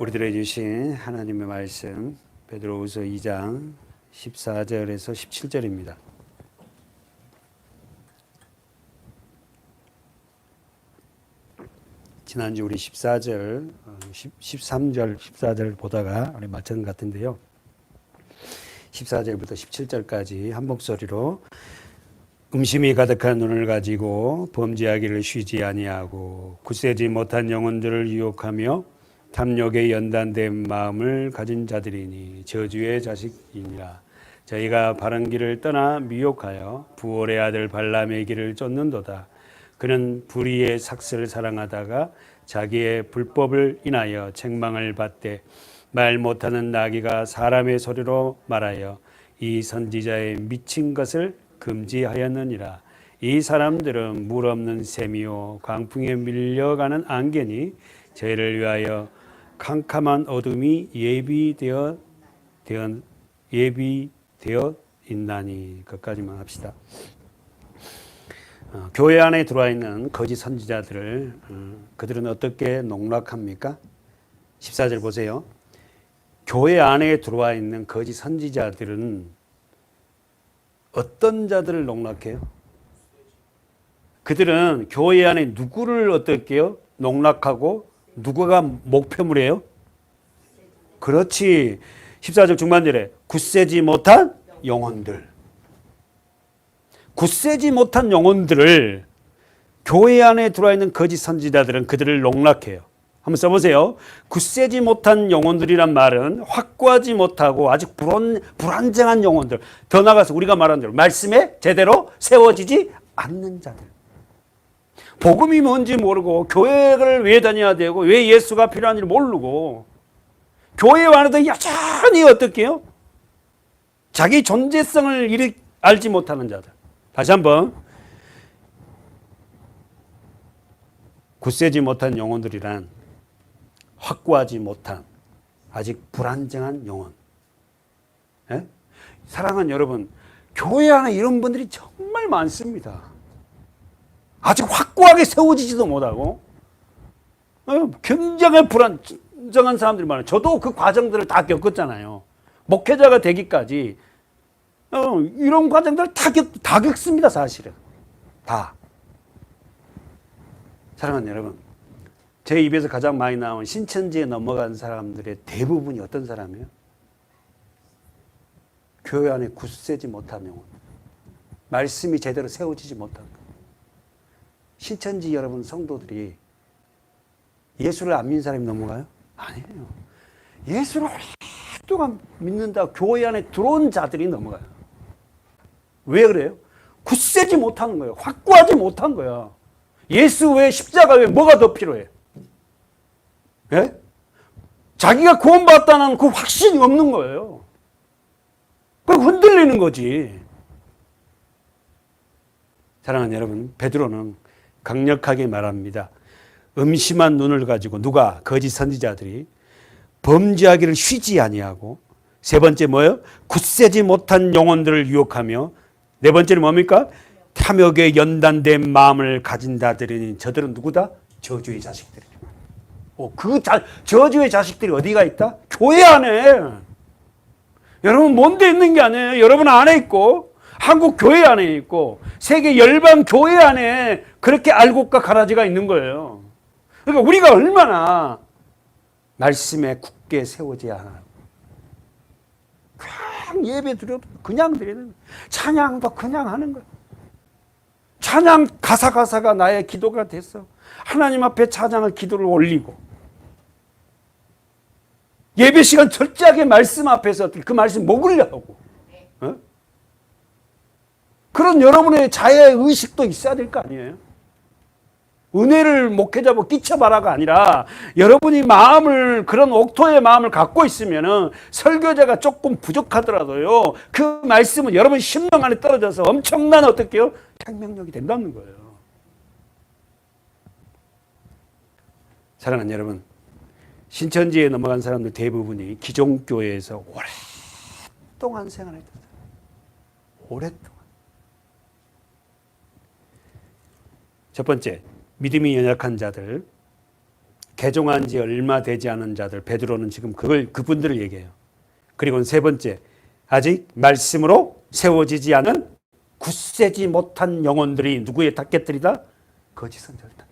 우리들에게 주신 하나님의 말씀 베드로후서 2장 14절에서 17절입니다. 지난주 우리 13절, 14절 보다가 우리 마찬가지 같은데요. 14절부터 17절까지 한 목소리로 음심이 가득한 눈을 가지고 범죄하기를 쉬지 아니하고 굳세지 못한 영혼들을 유혹하며 탐욕에 연단된 마음을 가진 자들이니 저주의 자식이니라. 저희가 바른 길을 떠나 미혹하여 부올의 아들 발람의 길을 쫓는도다. 그는 불의의 삭슬을 사랑하다가 자기의 불법을 인하여 책망을 받되 말 못하는 나귀가 사람의 소리로 말하여 이 선지자의 미친 것을 금지하였느니라. 이 사람들은 물 없는 샘이요 광풍에 밀려가는 안개니 저희를 위하여 캄캄한 어둠이 예비되어 있나니. 그것까지만 합시다. 교회 안에 들어와 있는 거짓 선지자들을 그들은 어떻게 농락합니까? 14절 보세요. 교회 안에 들어와 있는 거짓 선지자들은 어떤 자들을 농락해요? 그들은 교회 안에 누구를 어떻게 해요? 농락하고 누구가 목표물이에요? 그렇지. 14절 중반절에 굳세지 못한 영혼들. 굳세지 못한 영혼들을 교회 안에 들어와 있는 거짓 선지자들은 그들을 농락해요. 한번 써보세요. 굳세지 못한 영혼들이란 말은 확고하지 못하고 아직 불안정한 영혼들. 더 나아가서 우리가 말한 대로 말씀에 제대로 세워지지 않는 자들. 복음이 뭔지 모르고 교회를 왜 다녀야 되고 왜 예수가 필요한지 모르고 교회 안에도 여전히 어떻게 해요? 자기 존재성을 알지 못하는 자들. 다시 한번. 굳세지 못한 영혼들이란 확고하지 못한 아직 불안정한 영혼. 예? 사랑하는 여러분, 교회 안에 이런 분들이 정말 많습니다. 아직 확고하게 세워지지도 못하고 굉장히 불안정한 사람들이 많아요. 저도 그 과정들을 다 겪었잖아요. 목회자가 되기까지 이런 과정들을 다 겪습니다. 사실은 다. 사랑하는 여러분, 제 입에서 가장 많이 나온 신천지에 넘어간 사람들의 대부분이 어떤 사람이에요? 교회 안에 굳세지 못한 영혼, 말씀이 제대로 세워지지 못한 것. 신천지 여러분 성도들이 예수를 안 믿는 사람이 넘어가요? 아니에요. 예수를 오랫동안 믿는다고 교회 안에 들어온 자들이 넘어가요. 왜 그래요? 굳세지 못하는 거예요. 확고하지 못한 거야. 예수 외에 십자가 외에 뭐가 더 필요해? 예? 자기가 구원받았다는 그 확신이 없는 거예요. 그럼 흔들리는 거지. 사랑하는 여러분, 베드로는 강력하게 말합니다. 음심한 눈을 가지고 누가? 거짓 선지자들이 범죄하기를 쉬지 아니하고, 세 번째 뭐예요? 굳세지 못한 영혼들을 유혹하며, 네 번째는 뭡니까? 탐욕에 연단된 마음을 가진 자들이니 저들은 누구다? 저주의 자식들이다. 저주의 자식들이 어디가 있다? 교회 안에. 여러분 뭔데 있는 게 아니에요. 여러분 안에 있고 한국 교회 안에 있고 세계 열방 교회 안에 그렇게 알곡과 가라지가 있는 거예요. 그러니까 우리가 얼마나 말씀에 굳게 세워져야 하나. 그냥 예배 드려도 그냥 드리는 거예요. 찬양도 그냥 하는 거예요. 찬양 가사가 나의 기도가 됐어. 하나님 앞에 찬양을 기도를 올리고 예배 시간 철저하게 말씀 앞에서 그 말씀 먹으려고 그런 여러분의 자해의식도 있어야 될 거 아니에요? 은혜를 목회자 끼쳐봐라가 아니라 여러분이 그런 옥토의 마음을 갖고 있으면 설교자가 조금 부족하더라도요, 그 말씀은 여러분 심령 안에 떨어져서 엄청난 어떻게요? 생명력이 된다는 거예요. 사랑하는 여러분, 신천지에 넘어간 사람들 대부분이 기존교회에서 오랫동안 생활했다. 오랫동안. 첫 번째, 믿음이 연약한 자들, 개종한 지 얼마 되지 않은 자들, 베드로는 지금 그분들을 얘기해요. 그리고 세 번째, 아직 말씀으로 세워지지 않은 굳세지 못한 영혼들이 누구의 타겟들이다? 거짓 선지자들 타겟.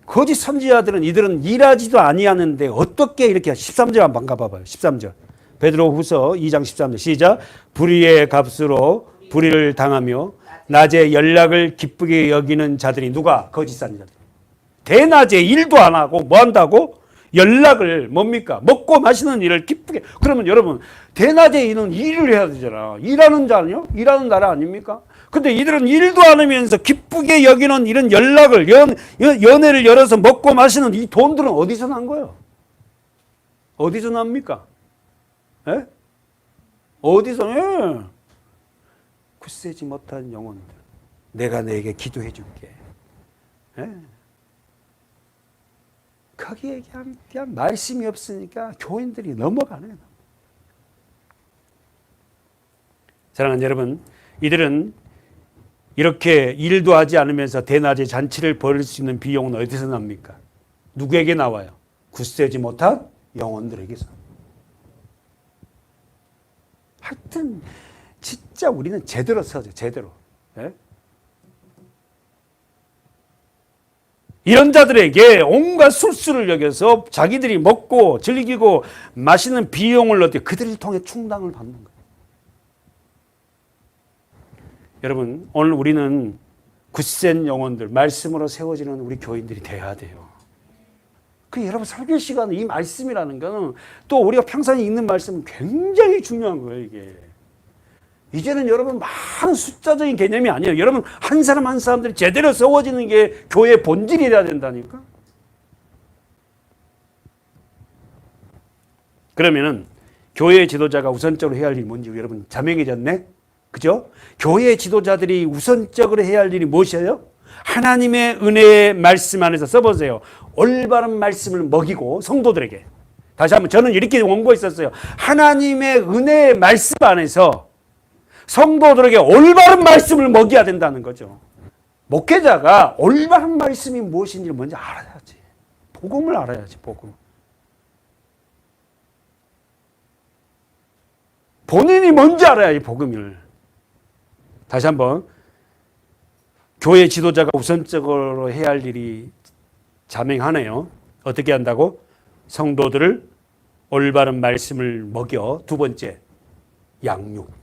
거짓 선지자들은 이들은 일하지도 아니하는데 어떻게 이렇게 13절 한번 가봐봐요. 13절. 베드로 후서 2장 13절 시작. 불의의 값으로 불의를 당하며 낮에 연락을 기쁘게 여기는 자들이 누가? 거짓 선지자들. 대낮에 일도 안 하고 뭐 한다고? 연락을 뭡니까? 먹고 마시는 일을 기쁘게. 그러면 여러분 대낮에 일을 해야 되잖아. 일하는 자는요? 일하는 나라 아닙니까? 근데 이들은 일도 안 하면서 기쁘게 여기는 이런 연락을 연애를 열어서 먹고 마시는 이 돈들은 어디서 난 거예요? 어디서 납니까? 에? 어디서? 예. 굳세지 못한 영혼들. 내가 너에게 기도해 줄게. 예. 거기에 그냥 말씀이 없으니까 교인들이 넘어가네요. 사랑하는 여러분, 이들은 이렇게 일도 하지 않으면서 대낮에 잔치를 벌일 수 있는 비용은 어디서 납니까? 누구에게 나와요? 굳세지 못한 영혼들에게서. 하여튼 진짜 우리는 제대로 써죠. 제대로. 예? 이런 자들에게 온갖 술수를 여겨서 자기들이 먹고 즐기고 마시는 비용을 얻게 그들을 통해 충당을 받는 거예요. 여러분, 오늘 우리는 굳센 영혼들, 말씀으로 세워지는 우리 교인들이 돼야 돼요. 그 여러분 설교 시간에 이 말씀이라는 거는 또 우리가 평상시 읽는 말씀은 굉장히 중요한 거예요, 이게. 이제는 여러분 많은 숫자적인 개념이 아니에요. 여러분 한 사람 한 사람들이 제대로 세워지는 게 교회의 본질이 돼야 된다니까. 그러면은 교회의 지도자가 우선적으로 해야 할 일이 뭔지 여러분 자명해졌네? 그죠? 교회의 지도자들이 우선적으로 해야 할 일이 무엇이에요? 하나님의 은혜의 말씀 안에서 써보세요. 올바른 말씀을 먹이고 성도들에게. 다시 한번 저는 이렇게 원고했었어요. 하나님의 은혜의 말씀 안에서 성도들에게 올바른 말씀을 먹여야 된다는 거죠. 목회자가 올바른 말씀이 무엇인지를 먼저 알아야지. 복음을 알아야지, 복음. 본인이 뭔지 알아야지, 복음을. 다시 한번 교회 지도자가 우선적으로 해야 할 일이 자명하네요. 어떻게 한다고? 성도들을 올바른 말씀을 먹여. 두 번째, 양육.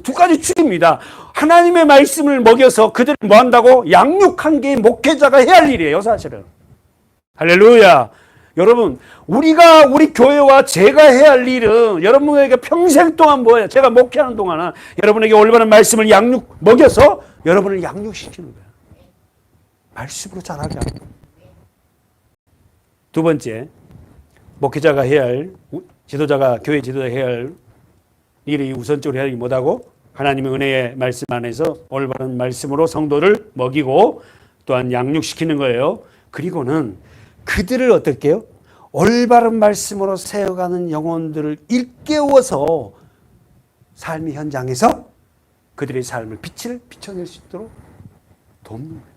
두 가지 축입니다. 하나님의 말씀을 먹여서 그들을 뭐 한다고? 양육한 게 목회자가 해야 할 일이에요, 사실은. 할렐루야. 여러분, 우리 교회와 제가 해야 할 일은 여러분에게 평생 동안 뭐예요? 제가 목회하는 동안은 여러분에게 올바른 말씀을 먹여서 여러분을 양육시키는 거예요. 말씀으로 자라게 하고. 두 번째, 목회자가 해야 할, 교회 지도자가 해야 할 일이 우선적으로 해야 할 일이 뭐다고? 하나님의 은혜의 말씀 안에서 올바른 말씀으로 성도를 먹이고 또한 양육시키는 거예요. 그리고는 그들을 어떻게 해요? 올바른 말씀으로 세워가는 영혼들을 일깨워서 삶의 현장에서 그들의 삶을 빛을 비춰낼 수 있도록 돕는 거예요.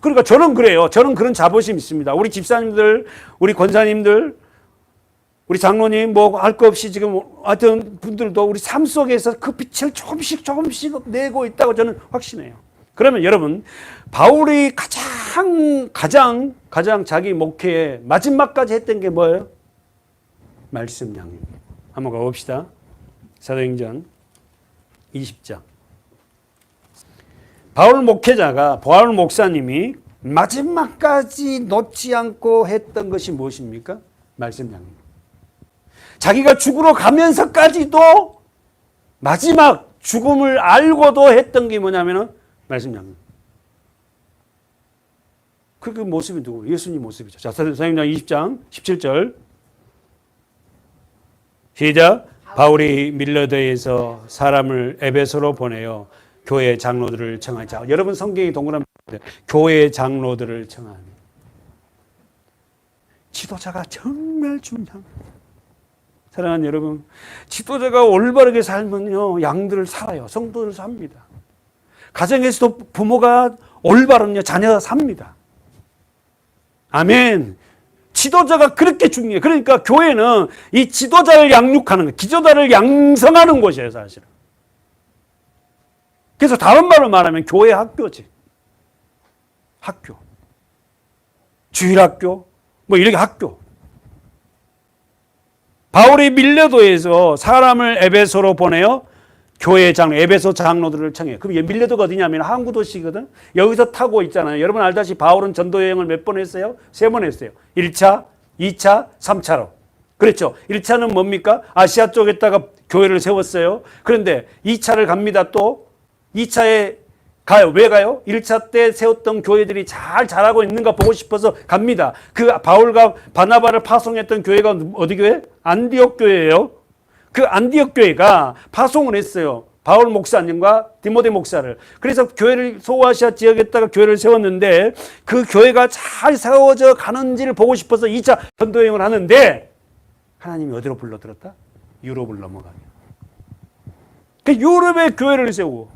그러니까 저는 그래요. 저는 그런 자부심이 있습니다. 우리 집사님들, 우리 권사님들, 우리 장로님 뭐 할 거 없이 지금 하여튼 분들도 우리 삶 속에서 그 빛을 조금씩 내고 있다고 저는 확신해요. 그러면 여러분, 바울이 가장 자기 목회의 마지막까지 했던 게 뭐예요? 말씀 양육. 한번 가봅시다. 사도행전 20장. 바울 목사님이 마지막까지 놓지 않고 했던 것이 무엇입니까? 말씀 양육. 자기가 죽으러 가면서까지도 마지막 죽음을 알고도 했던 게 뭐냐면은 말씀 양육. 그 모습이 누구? 예수님 모습이죠. 자, 사도행전 20장 17절 시작. 바울이 밀러드에서 사람을 에베소로 보내어 교회 장로들을 청하자. 여러분 성경이 동그라미 교회 장로들을 청하니. 지도자가 정말 중요합니다. 사랑하는 여러분, 지도자가 올바르게 살면요 양들을 살아요. 성도를 삽니다. 가정에서도 부모가 올바른요 자녀가 삽니다. 아멘. 지도자가 그렇게 중요해요. 그러니까 교회는 이 지도자를 양육하는 거, 지도자를 양성하는 곳이에요, 사실은. 그래서 다른 말로 말하면 교회 학교지. 학교. 주일학교, 뭐 이렇게 학교. 바울이 밀레도에서 사람을 에베소로 보내요. 교회 장로, 에베소 장로들을 청해요. 그럼 밀레도가 어디냐면 항구 도시거든. 여기서 타고 있잖아요. 여러분 알다시피 바울은 전도 여행을 몇 번 했어요? 3번 했어요. 1차, 2차, 3차로. 그렇죠. 1차는 뭡니까? 아시아 쪽에다가 교회를 세웠어요. 그런데 2차를 갑니다. 또 2차에 가요. 왜 가요? 1차 때 세웠던 교회들이 잘 자라고 있는가 보고 싶어서 갑니다. 그 바울과 바나바를 파송했던 교회가 어디 교회? 안디옥 교회예요. 그 안디옥 교회가 파송을 했어요. 바울 목사님과 디모데 목사를. 그래서 교회를 소아시아 지역에다가 교회를 세웠는데 그 교회가 잘 세워져 가는지를 보고 싶어서 2차 전도여행을 하는데 하나님이 어디로 불러들었다? 유럽을 넘어가게. 그 유럽에 교회를 세우고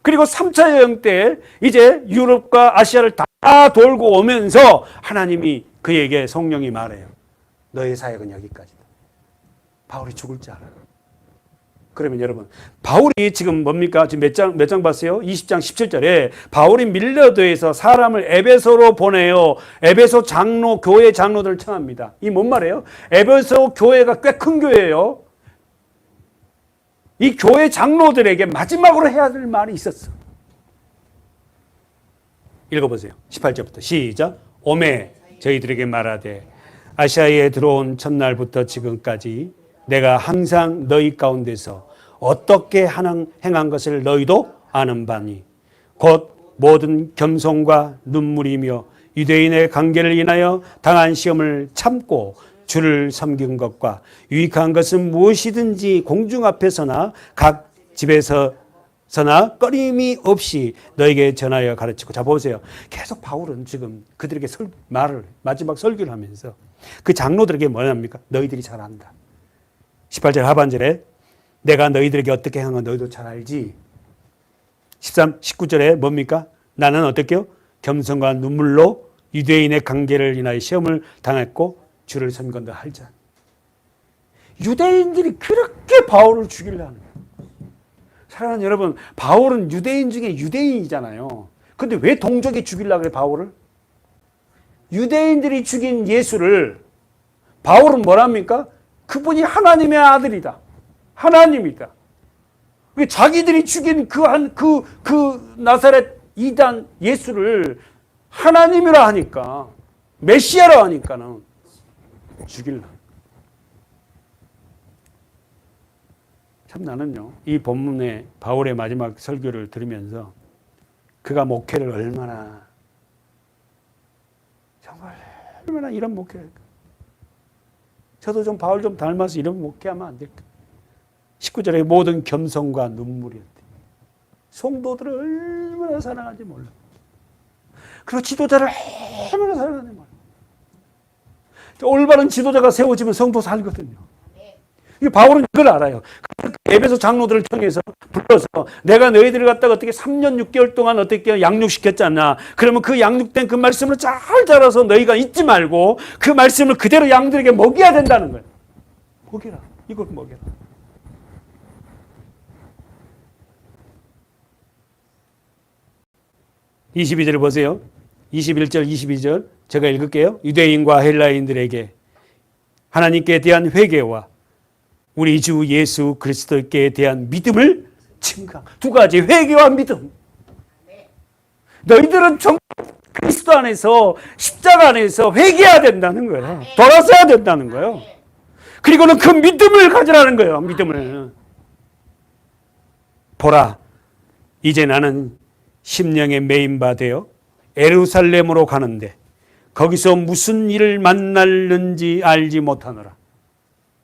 그리고 3차 여행 때 이제 유럽과 아시아를 다 돌고 오면서 하나님이 그에게 성령이 말해요. 너의 사역은 여기까지다. 바울이 죽을 줄 알아. 그러면 여러분, 바울이 지금 뭡니까? 지금 몇 장 봤어요? 20장 17절에 바울이 밀레도에서 사람을 에베소로 보내요. 에베소 장로, 교회 장로들을 청합니다. 이 뭔 말이에요? 에베소 교회가 꽤 큰 교회예요. 이 교회 장로들에게 마지막으로 해야 될 말이 있었어. 읽어보세요. 18절부터 시작. 오매 저희들에게 말하되 아시아에 들어온 첫날부터 지금까지 내가 항상 너희 가운데서 어떻게 행한 것을 너희도 아는 바니 곧 모든 겸손과 눈물이며 유대인의 관계를 인하여 당한 시험을 참고 주를 섬긴 것과 유익한 것은 무엇이든지 공중 앞에서나 각 집에서나 꺼림이 없이 너에게 전하여 가르치고. 자 보세요. 계속 바울은 지금 그들에게 말을 마지막 설교를 하면서 그 장로들에게 뭐랍니까? 너희들이 잘 안다. 18절 하반절에 내가 너희들에게 어떻게 행한 건 너희도 잘 알지. 19절에 뭡니까? 나는 어떻게요? 겸손과 눈물로 유대인의 관계를 인하여 시험을 당했고 주를 섬긴다 할자. 유대인들이 그렇게 바울을 죽이려 하는 거예요. 사랑하는 여러분, 바울은 유대인 중에 유대인이잖아요. 근데 왜 동족이 죽이려고 그래, 바울을? 유대인들이 죽인 예수를 바울은 뭐랍니까? 그분이 하나님의 아들이다. 하나님이다. 자기들이 죽인 그 나사렛 이단 예수를 하나님이라 하니까, 메시아라 하니까는 죽일라. 참 나는요, 이 본문의 바울의 마지막 설교를 들으면서 그가 목회를 정말 얼마나 이런 목회를 할까. 저도 좀 바울 좀 닮아서 이런 목회하면 안 될까. 19절에 모든 겸손과 눈물이었대. 성도들을 얼마나 사랑하는지 몰라. 그리고 지도자를 얼마나 사랑하는지 몰라. 올바른 지도자가 세워지면 성도 살거든요. 바울은 이걸 알아요. 에베소 장로들을 통해서 불러서 내가 너희들을 갖다가 어떻게 3년 6개월 동안 어떻게 양육시켰잖아. 그러면 그 양육된 그 말씀을 잘 자라서 너희가 잊지 말고 그 말씀을 그대로 양들에게 먹여야 된다는 거예요. 먹여라. 이걸 먹여라. (22절) 보세요. 21절 22절 제가 읽을게요. 유대인과 헬라인들에게 하나님께 대한 회개와 우리 주 예수 그리스도께 대한 믿음을 증강. 두 가지, 회개와 믿음. 너희들은 정말 그리스도 안에서 십자가 안에서 회개해야 된다는 거예요. 돌아서야 된다는 거예요. 그리고는 그 믿음을 가지라는 거예요. 믿음을. 보라, 이제 나는 심령에 매인 바 되어 예루살렘으로 가는데 거기서 무슨 일을 만날는지 알지 못하노라.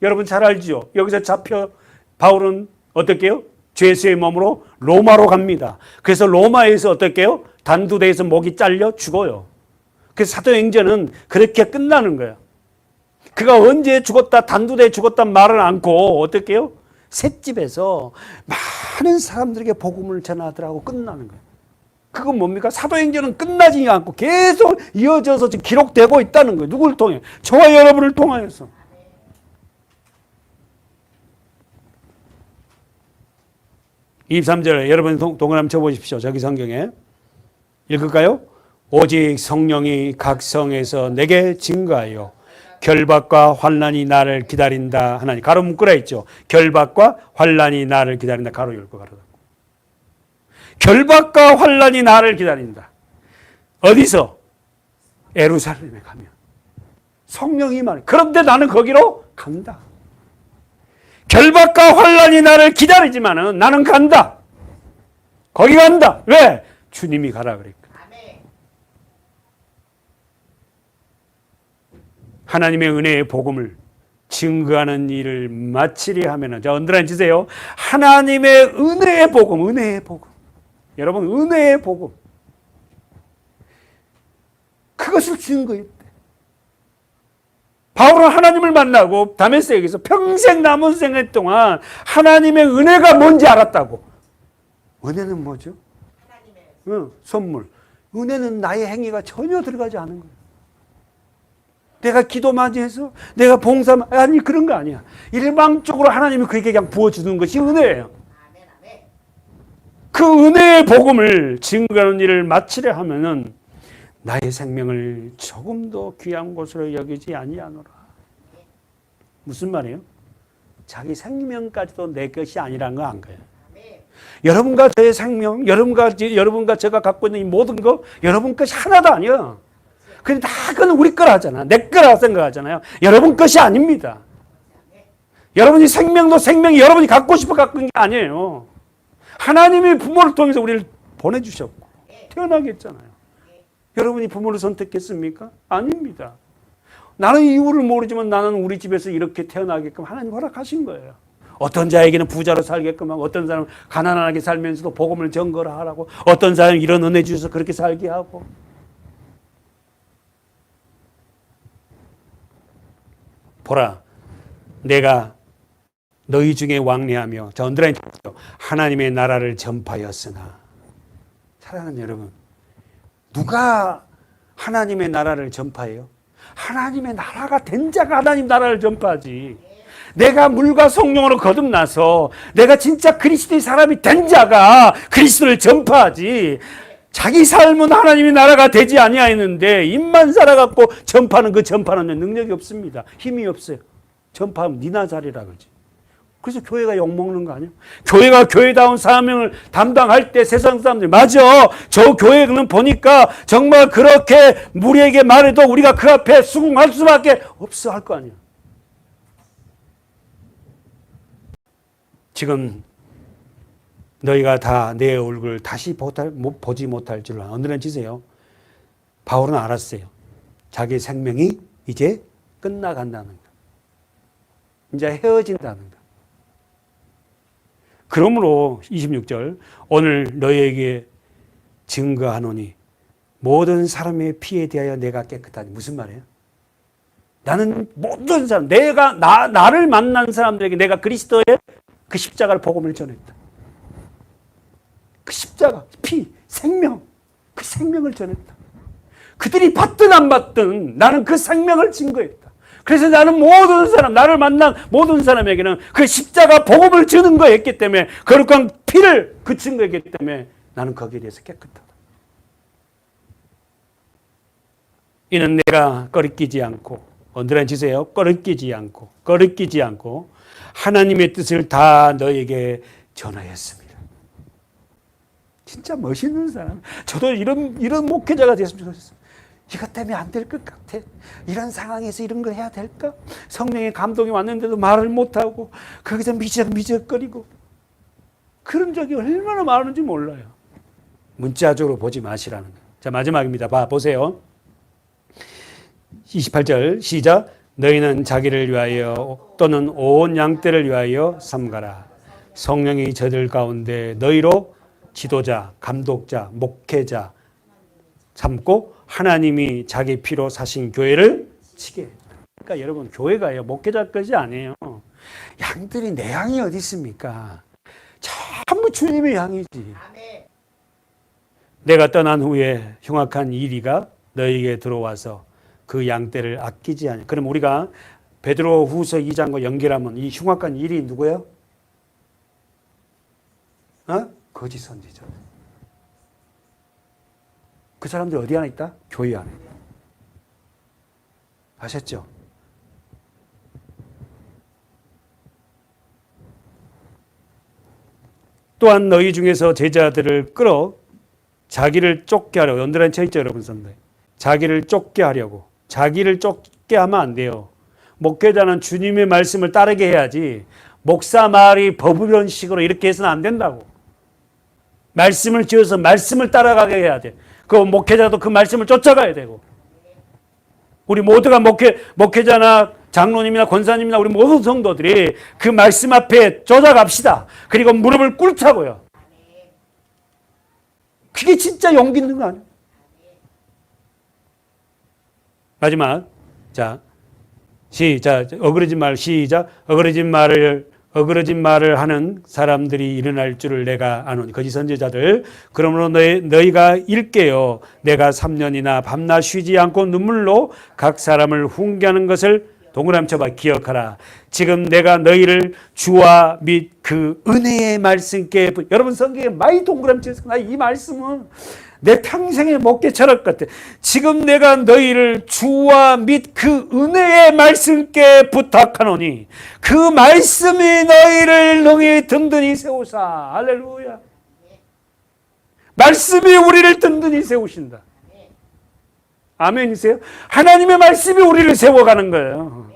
여러분 잘 알죠? 여기서 잡혀 바울은 어떻게 해요? 죄수의 몸으로 로마로 갑니다. 그래서 로마에서 어떻게 해요? 단두대에서 목이 잘려 죽어요. 그래서 사도행전은 그렇게 끝나는 거예요. 그가 언제 죽었다, 단두대에 죽었다는 말을 않고 어떻게 해요? 셋집에서 많은 사람들에게 복음을 전하더라고 끝나는 거예요. 그건 뭡니까? 사도행전은 끝나지 않고 계속 이어져서 지금 기록되고 있다는 거예요. 누구를 통해? 저와 여러분을 통하여서. 23절 여러분 동그라미 쳐보십시오. 저기 성경에. 읽을까요? 오직 성령이 각 성에서 내게 증거하여 결박과 환난이 나를 기다린다 하나니. 가로 묶으라 했죠. 결박과 환난이 나를 기다린다. 가로 열고 가로 닫고. 결박과 환난이 나를 기다린다. 어디서? 예루살렘에 가면. 성령이 말. 그런데 나는 거기로 간다. 결박과 환난이 나를 기다리지만은 나는 간다. 거기 간다. 왜? 주님이 가라 그랬거든. 하나님의 은혜의 복음을 증거하는 일을 마치리 하면은, 자, 언더라인 치세요. 하나님의 은혜의 복음, 은혜의 복음. 여러분, 은혜의 복음. 그것을 증거했대. 바울은 하나님을 만나고 다메섹에서 평생 남은 생애 동안 하나님의 은혜가 뭔지 알았다고. 은혜는 뭐죠? 선물. 은혜는 나의 행위가 전혀 들어가지 않은 거예요. 내가 기도 많이 해서, 내가 봉사, 아니, 그런 거 아니야. 일방적으로 하나님이 그에게 그냥 부어주는 것이 은혜예요. 그 은혜의 복음을 증거하는 일을 마치려 하면은 나의 생명을 조금 더 귀한 것으로 여기지 아니하노라. 무슨 말이에요? 자기 생명까지도 내 것이 아니라는 거 안 거예요. 여러분과 저의 생명, 여러분과 제가 갖고 있는 이 모든 거, 여러분 것이 하나도 아니야. 근데 다 그건 우리 거라 하잖아. 내 거라 생각하잖아요. 여러분 것이 아닙니다. 여러분이 생명도 생명이 여러분이 갖고 싶어 갖고 있는 게 아니에요. 하나님이 부모를 통해서 우리를 보내주셨고 태어나게 했잖아요. 여러분이 부모를 선택했습니까? 아닙니다. 나는 이유를 모르지만 나는 우리 집에서 이렇게 태어나게끔 하나님 허락하신 거예요. 어떤 자에게는 부자로 살게끔 하고, 어떤 사람은 가난하게 살면서도 복음을 전거라 하라고, 어떤 사람은 이런 은혜 주셔서 그렇게 살게 하고. 보라, 내가 너희 중에 왕래하며, 자, 언더라인 하나님의 나라를 전파하였으나. 사랑하는 여러분, 누가 하나님의 나라를 전파해요? 하나님의 나라가 된 자가 하나님 나라를 전파하지. 내가 물과 성령으로 거듭나서 내가 진짜 그리스도의 사람이 된 자가 그리스도를 전파하지. 자기 삶은 하나님의 나라가 되지 아니하였는데 입만 살아갖고 전파하는 그 전파는 능력이 없습니다. 힘이 없어요. 전파하면 니나 잘이라 그러지. 그래서 교회가 욕먹는 거 아니에요? 교회가 교회다운 사명을 담당할 때 세상 사람들이 맞아. 저 교회는 보니까 정말 그렇게 우리에게 말해도 우리가 그 앞에 수긍할 수밖에 없어 할 거 아니에요. 지금 너희가 다 내 얼굴을 다시 보지 못할 줄 언더라인 치세요. 바울은 알았어요. 자기 생명이 이제 끝나간다는 거. 이제 헤어진다는 거. 그러므로 26절 오늘 너희에게 증거하노니 모든 사람의 피에 대하여 내가 깨끗하니. 무슨 말이에요? 나는 모든 사람, 나를 만난 사람들에게 내가 그리스도의 그 십자가를 복음을 전했다. 그 십자가, 피, 생명, 그 생명을 전했다. 그들이 받든 안 받든 나는 그 생명을 증거했다. 그래서 나는 모든 사람, 나를 만난 모든 사람에게는 그 십자가 복음을 주는 거였기 때문에, 거룩한 피를 그친 거였기 때문에 나는 거기에 대해서 깨끗하다. 이는 내가 꺼리끼지 않고, 언더라인 치세요. 꺼리끼지 않고 하나님의 뜻을 다 너에게 전하였습니다. 진짜 멋있는 사람. 저도 이런 목회자가 됐으면 좋겠어요. 이것 때문에 안 될 것 같아. 이런 상황에서 이런 걸 해야 될까? 성령의 감동이 왔는데도 말을 못하고 거기서 미적거리고 그런 적이 얼마나 많은지 몰라요. 문자적으로 보지 마시라는 거예요. 자, 마지막입니다. 보세요. 28절 시작. 너희는 자기를 위하여 또는 온 양떼를 위하여 삼가라. 성령이 저들 가운데 너희로 지도자, 감독자, 목회자 삼고 하나님이 자기 피로 사신 교회를 치게 했다. 그러니까 여러분, 교회가요, 목회자 것이 아니에요. 양들이 내 양이 어디 있습니까? 전부 주님의 양이지. 내가 떠난 후에 흉악한 이리가 너에게 들어와서 그 양떼를 아끼지 않냐. 그럼 우리가 베드로 후서 2장과 연결하면 이 흉악한 일이 누구예요? 거짓 선지자. 그 사람들 어디 안에 있다? 교회 안에. 아셨죠? 또한 너희 중에서 제자들을 끌어 자기를 쫓게 하려고. 연들한 쳐 있죠, 여러분 선배. 자기를 쫓게 하려고. 자기를 쫓게 하면 안 돼요. 목회자는 주님의 말씀을 따르게 해야지 목사 말이 버블런 식으로 이렇게 해서는 안 된다고. 말씀을 지어서 말씀을 따라가게 해야 돼. 그 목회자도 그 말씀을 쫓아가야 되고. 우리 모두가 목회자나 장로님이나 권사님이나 우리 모든 성도들이 그 말씀 앞에 쫓아갑시다. 그리고 무릎을 꿇자고요. 그게 진짜 용기 있는 거 아니에요? 마지막. 자, 시작. 어그러진 말 시작. 어그러진 말을 하는 사람들이 일어날 줄을 내가 아노니. 거짓 선지자들. 그러므로 너희가 읽게요. 내가 3년이나 밤낮 쉬지 않고 눈물로 각 사람을 훈계하는 것을 동그라미 쳐봐. 기억하라. 지금 내가 너희를 주와 및 그 은혜의 말씀께 여러분 성경에 많이 동그라미 쳐서 나 이 말씀은 내 평생의 목회 철학 같아. 지금 내가 너희를 주와 및 그 은혜의 말씀께 부탁하노니 그 말씀이 너희를 능히 든든히 세우사. 할렐루야. 말씀이 우리를 든든히 세우신다. 아멘이세요? 하나님의 말씀이 우리를 세워가는 거예요.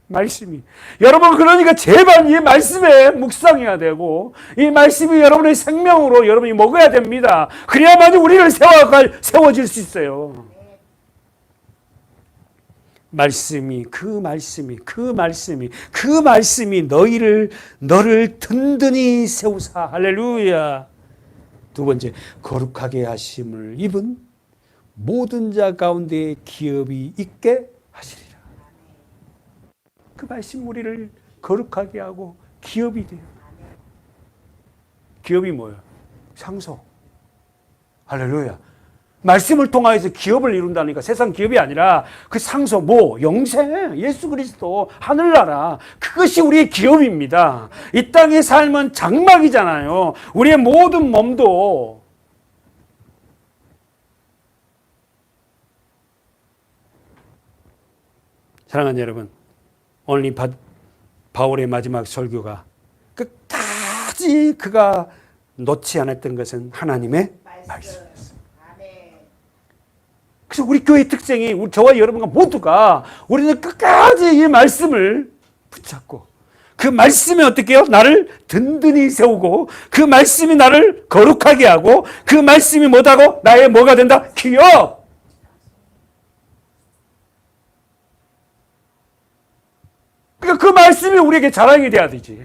말씀이. 여러분 그러니까 제발 이 말씀에 묵상해야 되고 이 말씀이 여러분의 생명으로 여러분이 먹어야 됩니다. 그래야만 우리를 세워질 수 있어요. 그 말씀이 너를 든든히 세우사. 할렐루야. 두 번째, 거룩하게 하심을 입은 모든 자 가운데 기업이 있게 하시리라. 그 말씀 우리를 거룩하게 하고 기업이 돼요. 기업이 뭐예요? 상속. 할렐루야. 말씀을 통하여서 기업을 이룬다니까 세상 기업이 아니라 그 상속, 영생, 예수 그리스도, 하늘나라, 그것이 우리의 기업입니다. 이 땅의 삶은 장막이잖아요. 우리의 모든 몸도 사랑하는 여러분, 오늘 바울의 마지막 설교가 끝까지 그가 놓지 않았던 것은 하나님의 말씀이었어요. 그래서 우리 교회의 특징이 저와 여러분과 모두가 우리는 끝까지 이 말씀을 붙잡고 그 말씀이 어떻게 해요? 나를 든든히 세우고 그 말씀이 나를 거룩하게 하고 그 말씀이 뭐다고? 나의 뭐가 된다? 기업! 그러니까 그 말씀이 우리에게 자랑이 돼야 되지.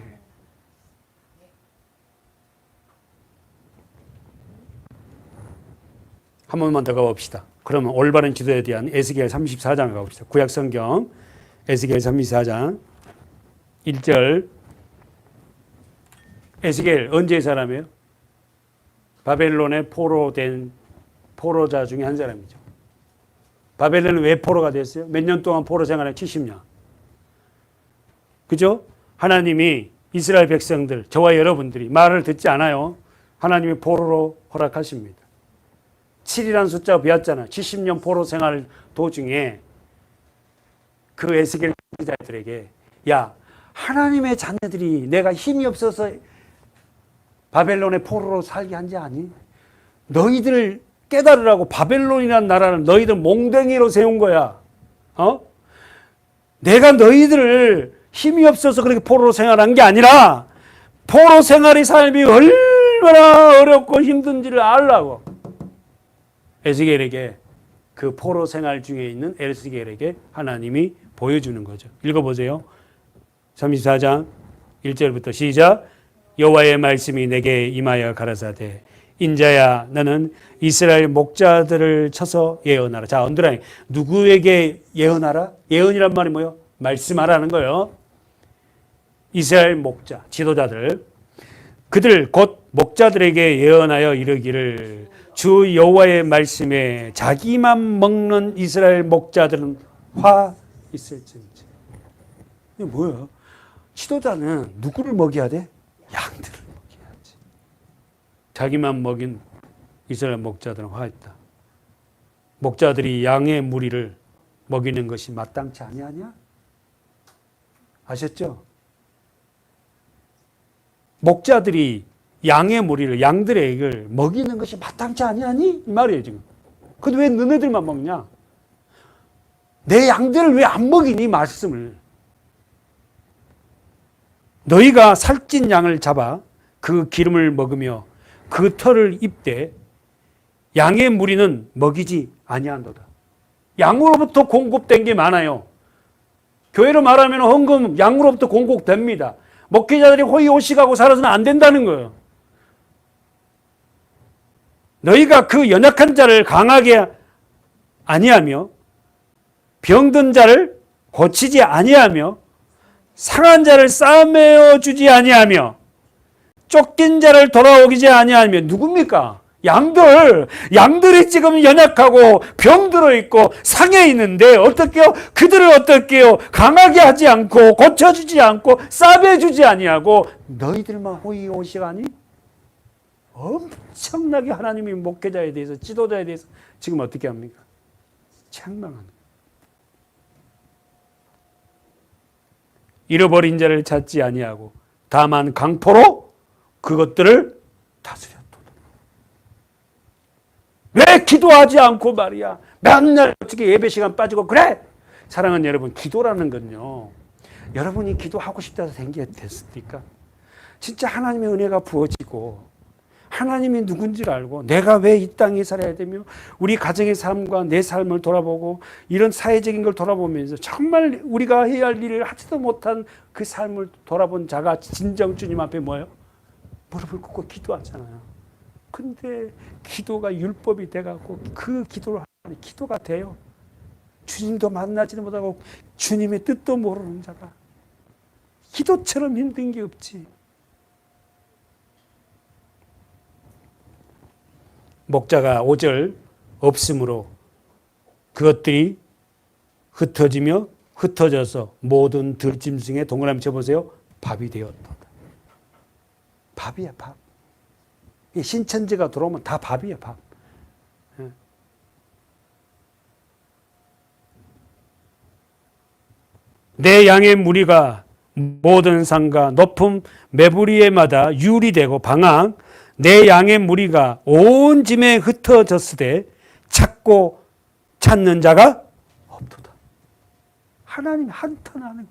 한 번만 더 가봅시다. 그러면 올바른 기도에 대한 에스겔 34장 가봅시다. 구약성경 에스겔 34장 1절. 에스겔 언제의 사람이에요? 바벨론의 포로된 포로자 중에 한 사람이죠. 바벨론은 왜 포로가 됐어요? 몇 년 동안 포로 생활을 70년. 그죠? 하나님이 이스라엘 백성들, 저와 여러분들이 말을 듣지 않아요. 하나님이 포로로 허락하십니다. 7이라는 숫자가 비었잖아. 70년 포로 생활 도중에 그 에스겔 자들에게 야, 하나님의 자녀들이 내가 힘이 없어서 바벨론의 포로로 살게 한지 아니? 너희들 깨달으라고 바벨론이라는 나라를 너희들 몽둥이로 세운 거야. 내가 너희들을 힘이 없어서 그렇게 포로 생활한 게 아니라 포로 생활의 삶이 얼마나 어렵고 힘든지를 알라고 에스겔에게 그 포로 생활 중에 있는 에스겔에게 하나님이 보여주는 거죠. 읽어보세요. 34장 1절부터 시작. 여호와의 말씀이 내게 임하여 가라사대 인자야 너는 이스라엘 목자들을 쳐서 예언하라. 자, 언더라인. 누구에게 예언하라? 예언이란 말이 뭐예요? 말씀하라는 거예요. 이스라엘 목자, 지도자들. 그들 곧 목자들에게 예언하여 이르기를 주 여호와의 말씀에 자기만 먹는 이스라엘 목자들은 화 있을진지. 이게 뭐야? 지도자는 누구를 먹여야 돼? 양들을 먹여야지. 자기만 먹인 이스라엘 목자들은 화 있다. 목자들이 양의 무리를 먹이는 것이 마땅치 아니하냐? 아셨죠? 목자들이 양의 무리를, 양들의 액을 먹이는 것이 마땅치 아니하니? 이 말이에요, 지금. 근데 왜 너네들만 먹냐? 내 양들을 왜 안 먹이니? 말씀을. 너희가 살찐 양을 잡아 그 기름을 먹으며 그 털을 입되 양의 무리는 먹이지 아니한도다. 양으로부터 공급된 게 많아요. 교회로 말하면 헌금 양으로부터 공급됩니다. 목회자들이 호의호식하고 살아서는 안 된다는 거예요. 너희가 그 연약한 자를 강하게 아니하며 병든 자를 고치지 아니하며 상한 자를 싸매어 주지 아니하며 쫓긴 자를 돌아오기지 아니하며 누굽니까? 양들이 지금 연약하고 병들어 있고 상해 있는데 어떻게요? 그들을 어떻게요? 강하게 하지 않고 고쳐주지 않고 싸매주지 아니하고 너희들만 호의호식하니? 엄청나게 하나님이 목회자에 대해서 지도자에 대해서 지금 어떻게 합니까? 책망하는 거예요. 잃어버린 자를 찾지 아니하고 다만 강포로 그것들을 다스렸도다. 왜 기도하지 않고 말이야? 맨날 어떻게 예배 시간 빠지고 그래? 사랑하는 여러분, 기도라는 건요, 여러분이 기도하고 싶다고 된 게 됐습니까? 진짜 하나님의 은혜가 부어지고 하나님이 누군지를 알고 내가 왜 이 땅에 살아야 되며 우리 가정의 삶과 내 삶을 돌아보고 이런 사회적인 걸 돌아보면서 정말 우리가 해야 할 일을 하지도 못한 그 삶을 돌아본 자가 진정 주님 앞에 뭐예요? 무릎을 꿇고 기도하잖아요. 근데 기도가 율법이 돼갖고 그 기도를 하면 기도가 돼요. 주님도 만나지도 못하고 주님의 뜻도 모르는 자가 기도처럼 힘든 게 없지. 목자가 5절 없으므로 그것들이 흩어지며 흩어져서 모든 들짐승에 동그라미 쳐보세요. 밥이 되었다. 밥이야, 밥. 신천지가 들어오면 다 밥이야, 밥. 내 양의 무리가 모든 산과 높은 매부리에마다 유리되고 방황 내 양의 무리가 온 짐에 흩어졌으되 찾고 찾는 자가 없도다. 하나님 한탄하는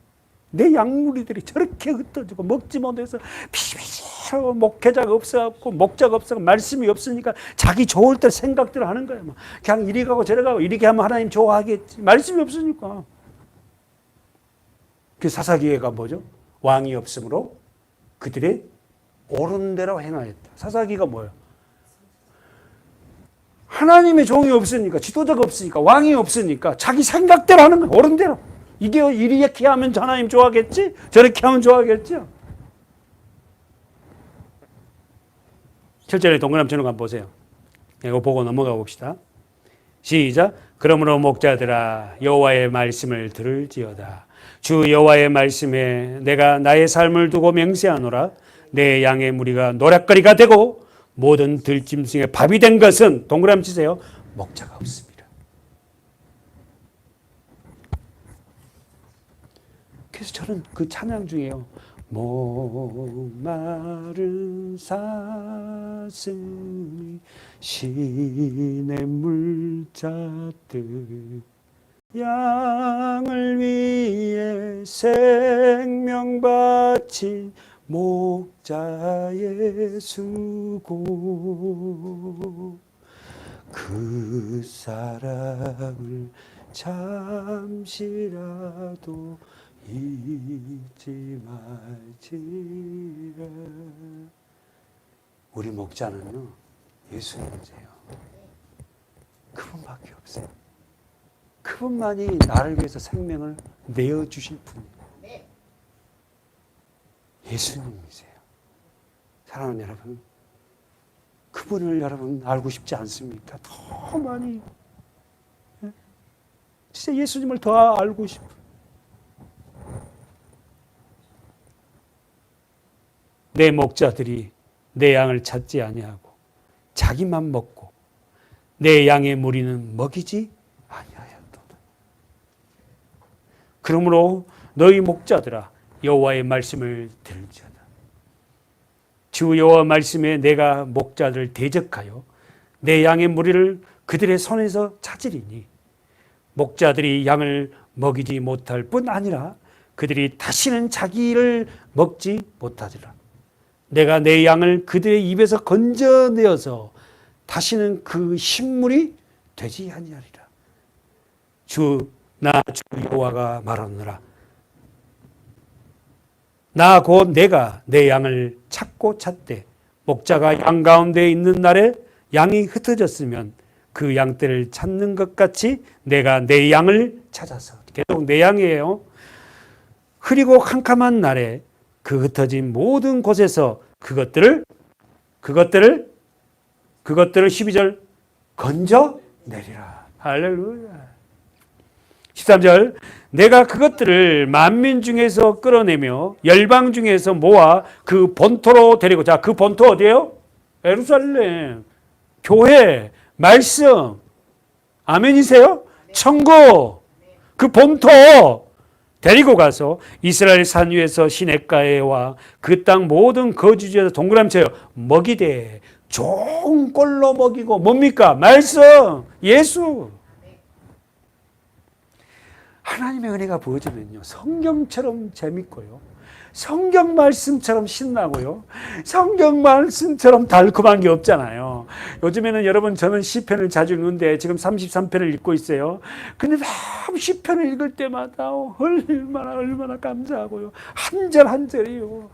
내 양무리들이 저렇게 흩어지고 먹지 못해서 피시피시하고 목회자가 없어갖고 목자가 없어갖고 말씀이 없으니까 자기 좋을 때 생각들을 하는 거야. 그냥 이리 가고 저리 가고 이렇게 하면 하나님 좋아하겠지. 말씀이 없으니까. 그 사사기회가 뭐죠? 왕이 없으므로 그들의 옳은 대로 행하였다. 사사기가 뭐예요? 하나님의 종이 없으니까, 지도자가 없으니까, 왕이 없으니까 자기 생각대로 하는 거예요. 옳은 대로. 이게 이렇게 하면 하나님 좋아하겠지? 저렇게 하면 좋아하겠죠? 7절에 동그라미 쳐놓은 거 한번 보세요. 이거 보고 넘어가 봅시다. 시작. 그러므로 목자들아 여호와의 말씀을 들을지어다. 주 여호와의 말씀에 내가 나의 삶을 두고 맹세하노라. 내 양의 무리가 노략거리가 되고 모든 들짐승의 밥이 된 것은 동그라미 치세요. 목자가 없습니다. 그래서 저는 그 찬양 중에요. 목마른 사슴이 시냇 물자들 양을 위해 생명 바친 목자의 수고 그 사랑을 잠시라도 잊지 말지라. 우리 목자는요 예수님이세요. 그분밖에 없어요. 그분만이 나를 위해서 생명을 내어주실 분이에요. 예수님이세요. 사랑하는 여러분, 그분을 여러분 알고 싶지 않습니까? 더 많이. 진짜 예수님을 더 알고 싶어. 내 목자들이 내 양을 찾지 아니하고 자기만 먹고 내 양의 무리는 먹이지 아니하였도다. 그러므로 너희 목자들아 여호와의 말씀을 들을지어다. 주 여호와 말씀에 내가 목자들을 대적하여 내 양의 무리를 그들의 손에서 찾으리니 목자들이 양을 먹이지 못할 뿐 아니라 그들이 다시는 자기를 먹지 못하리라. 내가 내 양을 그들의 입에서 건져내어서 다시는 그 식물이 되지 아니하리라. 주 여호와가 말하노라. 나 곧 내가 내 양을 찾고 찾되 목자가 양 가운데 있는 날에 양이 흩어졌으면 그 양떼를 찾는 것 같이 내가 내 양을 찾아서, 계속 내 양이에요. 흐리고 캄캄한 날에 그 흩어진 모든 곳에서 그것들을 12절 건져내리라. 할렐루야. 13절 내가 그것들을 만민 중에서 끌어내며 열방 중에서 모아 그 본토로 데리고. 자, 그 본토 어디예요? 예루살렘, 교회, 말씀. 아멘이세요? 천국, 그 본토 데리고 가서 이스라엘 산 위에서 시냇가에와 그 땅 모든 거주지에서 동그라미 쳐요. 먹이되 좋은 꼴로 먹이고. 뭡니까? 말씀, 예수. 하나님의 은혜가 부어지면요, 성경처럼 재밌고요, 성경 말씀처럼 신나고요, 성경 말씀처럼 달콤한 게 없잖아요. 요즘에는 여러분, 저는 시편을 자주 읽는데 지금 33편을 읽고 있어요. 근데 참 시편을 읽을 때마다 얼마나 감사하고요. 한 절 한 절이요.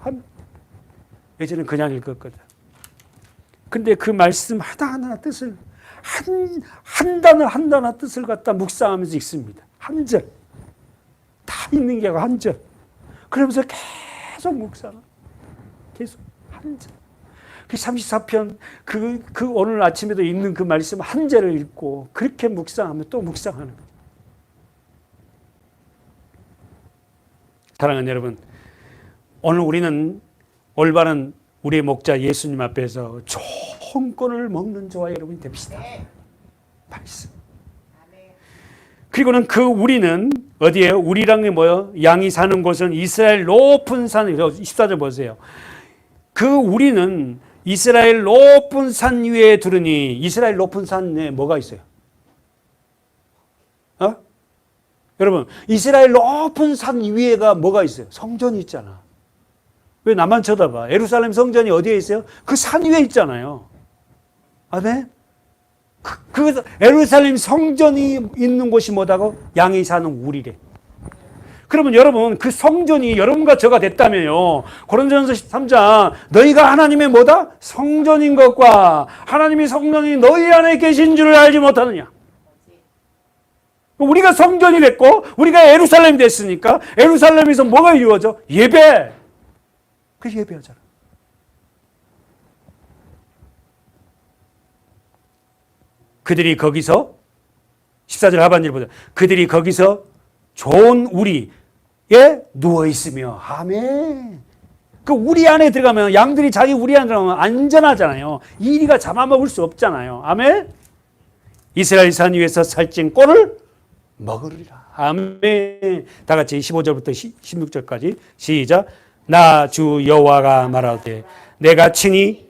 예전엔 그냥 읽었거든. 근데 그 말씀 하나하나 뜻을, 한 단어 한 단어 뜻을 갖다 묵상하면서 읽습니다. 한 절. 다 읽는 게 아니고 한 절. 그러면서 계속 묵상. 계속 한 절. 그 34편, 그 오늘 아침에도 읽는 그 말씀 한 절을 읽고 그렇게 묵상하면 또 묵상하는 거예요. 사랑하는 여러분, 오늘 우리는 올바른 우리의 목자 예수님 앞에서 좋은 꼴을 먹는 저와 여러분이 됩시다. 말씀. 그리고는 그 우리는 어디에요? 우리란 게 뭐예요? 양이 사는 곳은 이스라엘 높은 산. 14절 보세요. 그 우리는 이스라엘 높은 산 위에 두르니. 이스라엘 높은 산에 뭐가 있어요? 여러분, 이스라엘 높은 산 위에가 뭐가 있어요? 성전이 있잖아. 왜 나만 쳐다봐? 예루살렘 성전이 어디에 있어요? 그 산 위에 있잖아요. 아멘? 그 예루살렘 성전이 있는 곳이 뭐다고? 양이 사는 우리래. 그러면 여러분, 그 성전이 여러분과 저가 됐다면요, 고린도전서 13장 너희가 하나님의 뭐다? 성전인 것과 하나님의 성령이 너희 안에 계신 줄을 알지 못하느냐. 우리가 성전이 됐고 우리가 예루살렘이 됐으니까 예루살렘에서 뭐가 이루어져? 예배. 그 예배하잖아. 그들이 거기서 14절 하반절 보자. 그들이 거기서 좋은 우리에 누워 있으며. 아멘. 그 우리 안에 들어가면, 양들이 자기 우리 안에 들어가면 안전하잖아요. 이리가 잡아먹을 수 없잖아요. 아멘. 이스라엘 산 위에서 살찐 꼴을 먹으리라. 아멘. 다 같이 15절부터 16절까지 시작. 나 주 여호와가 말하되 내가 친히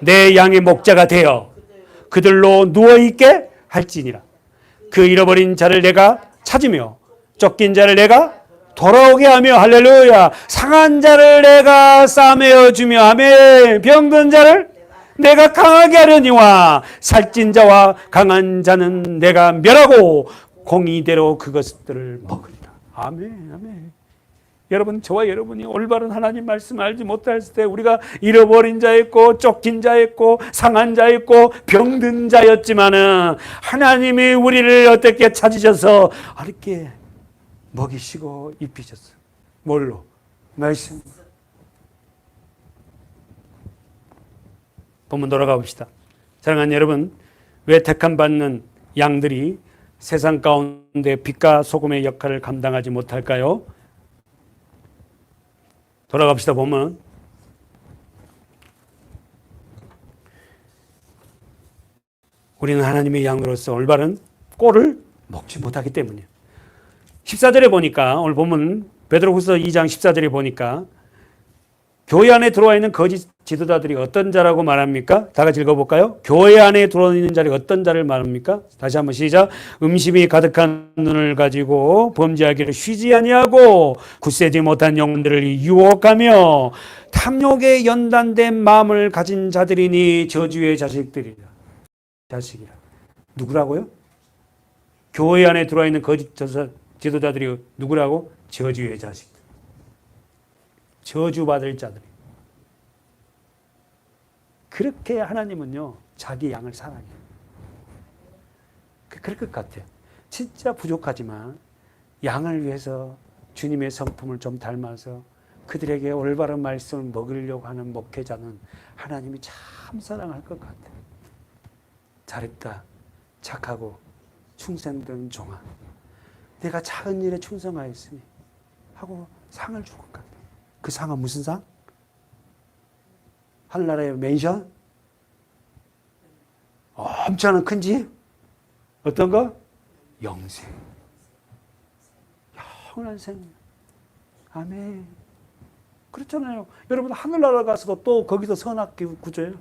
내 양의 목자가 되어 그들로 누워있게 할지니라. 그 잃어버린 자를 내가 찾으며 쫓긴 자를 내가 돌아오게 하며. 할렐루야. 상한 자를 내가 싸매어 주며. 아멘. 병든 자를 내가 강하게 하려니와 살찐 자와 강한 자는 내가 멸하고 공의대로 그것들을 먹으리라. 아멘. 아멘. 여러분, 저와 여러분이 올바른 하나님 말씀 알지 못했을 때 우리가 잃어버린 자였고 쫓긴 자였고 상한 자였고 병든 자였지만은 하나님이 우리를 어떻게 찾으셔서 이렇게 먹이시고 입히셨어요. 뭘로? 말씀. 본문 돌아가 봅시다. 사랑하는 여러분, 왜 택함 받는 양들이 세상 가운데 빛과 소금의 역할을 감당하지 못할까요? 돌아갑시다 보면 우리는 하나님의 양으로서 올바른 꼴을 먹지 못하기 때문이에요. 14절에 보니까 오늘 보면 베드로후서 2장 14절에 보니까 교회 안에 들어와 있는 거짓 지도자들이 어떤 자라고 말합니까? 다 같이 읽어볼까요? 교회 안에 들어와 있는 자들이 어떤 자를 말합니까? 다시 한번 시작. 음심이 가득한 눈을 가지고 범죄하기를 쉬지 아니하고 굳세지 못한 영혼들을 유혹하며 탐욕에 연단된 마음을 가진 자들이니 저주의 자식들이라. 자식이라. 누구라고요? 교회 안에 들어와 있는 거짓 지도자들이 누구라고? 저주의 자식들. 저주받을 자들. 그렇게 하나님은요, 자기 양을 사랑해요. 그럴 것 같아요. 진짜 부족하지만 양을 위해서 주님의 성품을 좀 닮아서 그들에게 올바른 말씀을 먹이려고 하는 목회자는 하나님이 참 사랑할 것 같아요. 잘했다, 착하고 충성된 종아, 내가 작은 일에 충성하였으니 하고 상을 줄 것 같아요. 그 상은 무슨 상? 하늘나라의 맨션? 엄청난 큰 집? 어떤 거? 영생. 영원한 생명. 아멘. 그렇잖아요. 여러분 하늘나라 가서도 또 거기서 선악기 구조예요.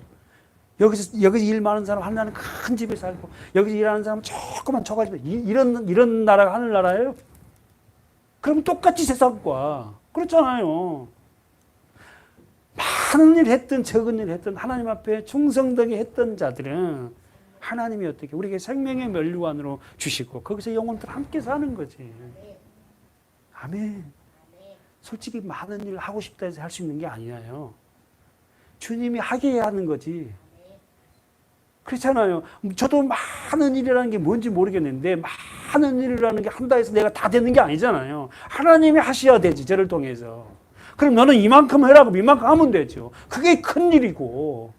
여기서 일 많은 사람 하늘나라는 큰 집에 살고 여기서 일하는 사람은 조그만 초가집에 이런 나라가 하늘나라예요. 그럼 똑같이 세상과 그렇잖아요. 많은 일 했든 적은 일 했든 하나님 앞에 충성되게 했던 자들은 하나님이 어떻게 우리에게 생명의 면류관으로 주시고 거기서 영혼들 함께 사는 거지. 아멘. 솔직히 많은 일 하고 싶다 해서 할 수 있는 게 아니에요. 주님이 하게 하는 거지. 그렇잖아요. 저도 많은 일이라는 게 뭔지 모르겠는데 많은 일이라는 게 한다 해서 내가 다 되는 게 아니잖아요. 하나님이 하셔야 되지, 저를 통해서. 그럼 너는 이만큼 해라고 이만큼 하면 되죠. 그게 큰 일이고.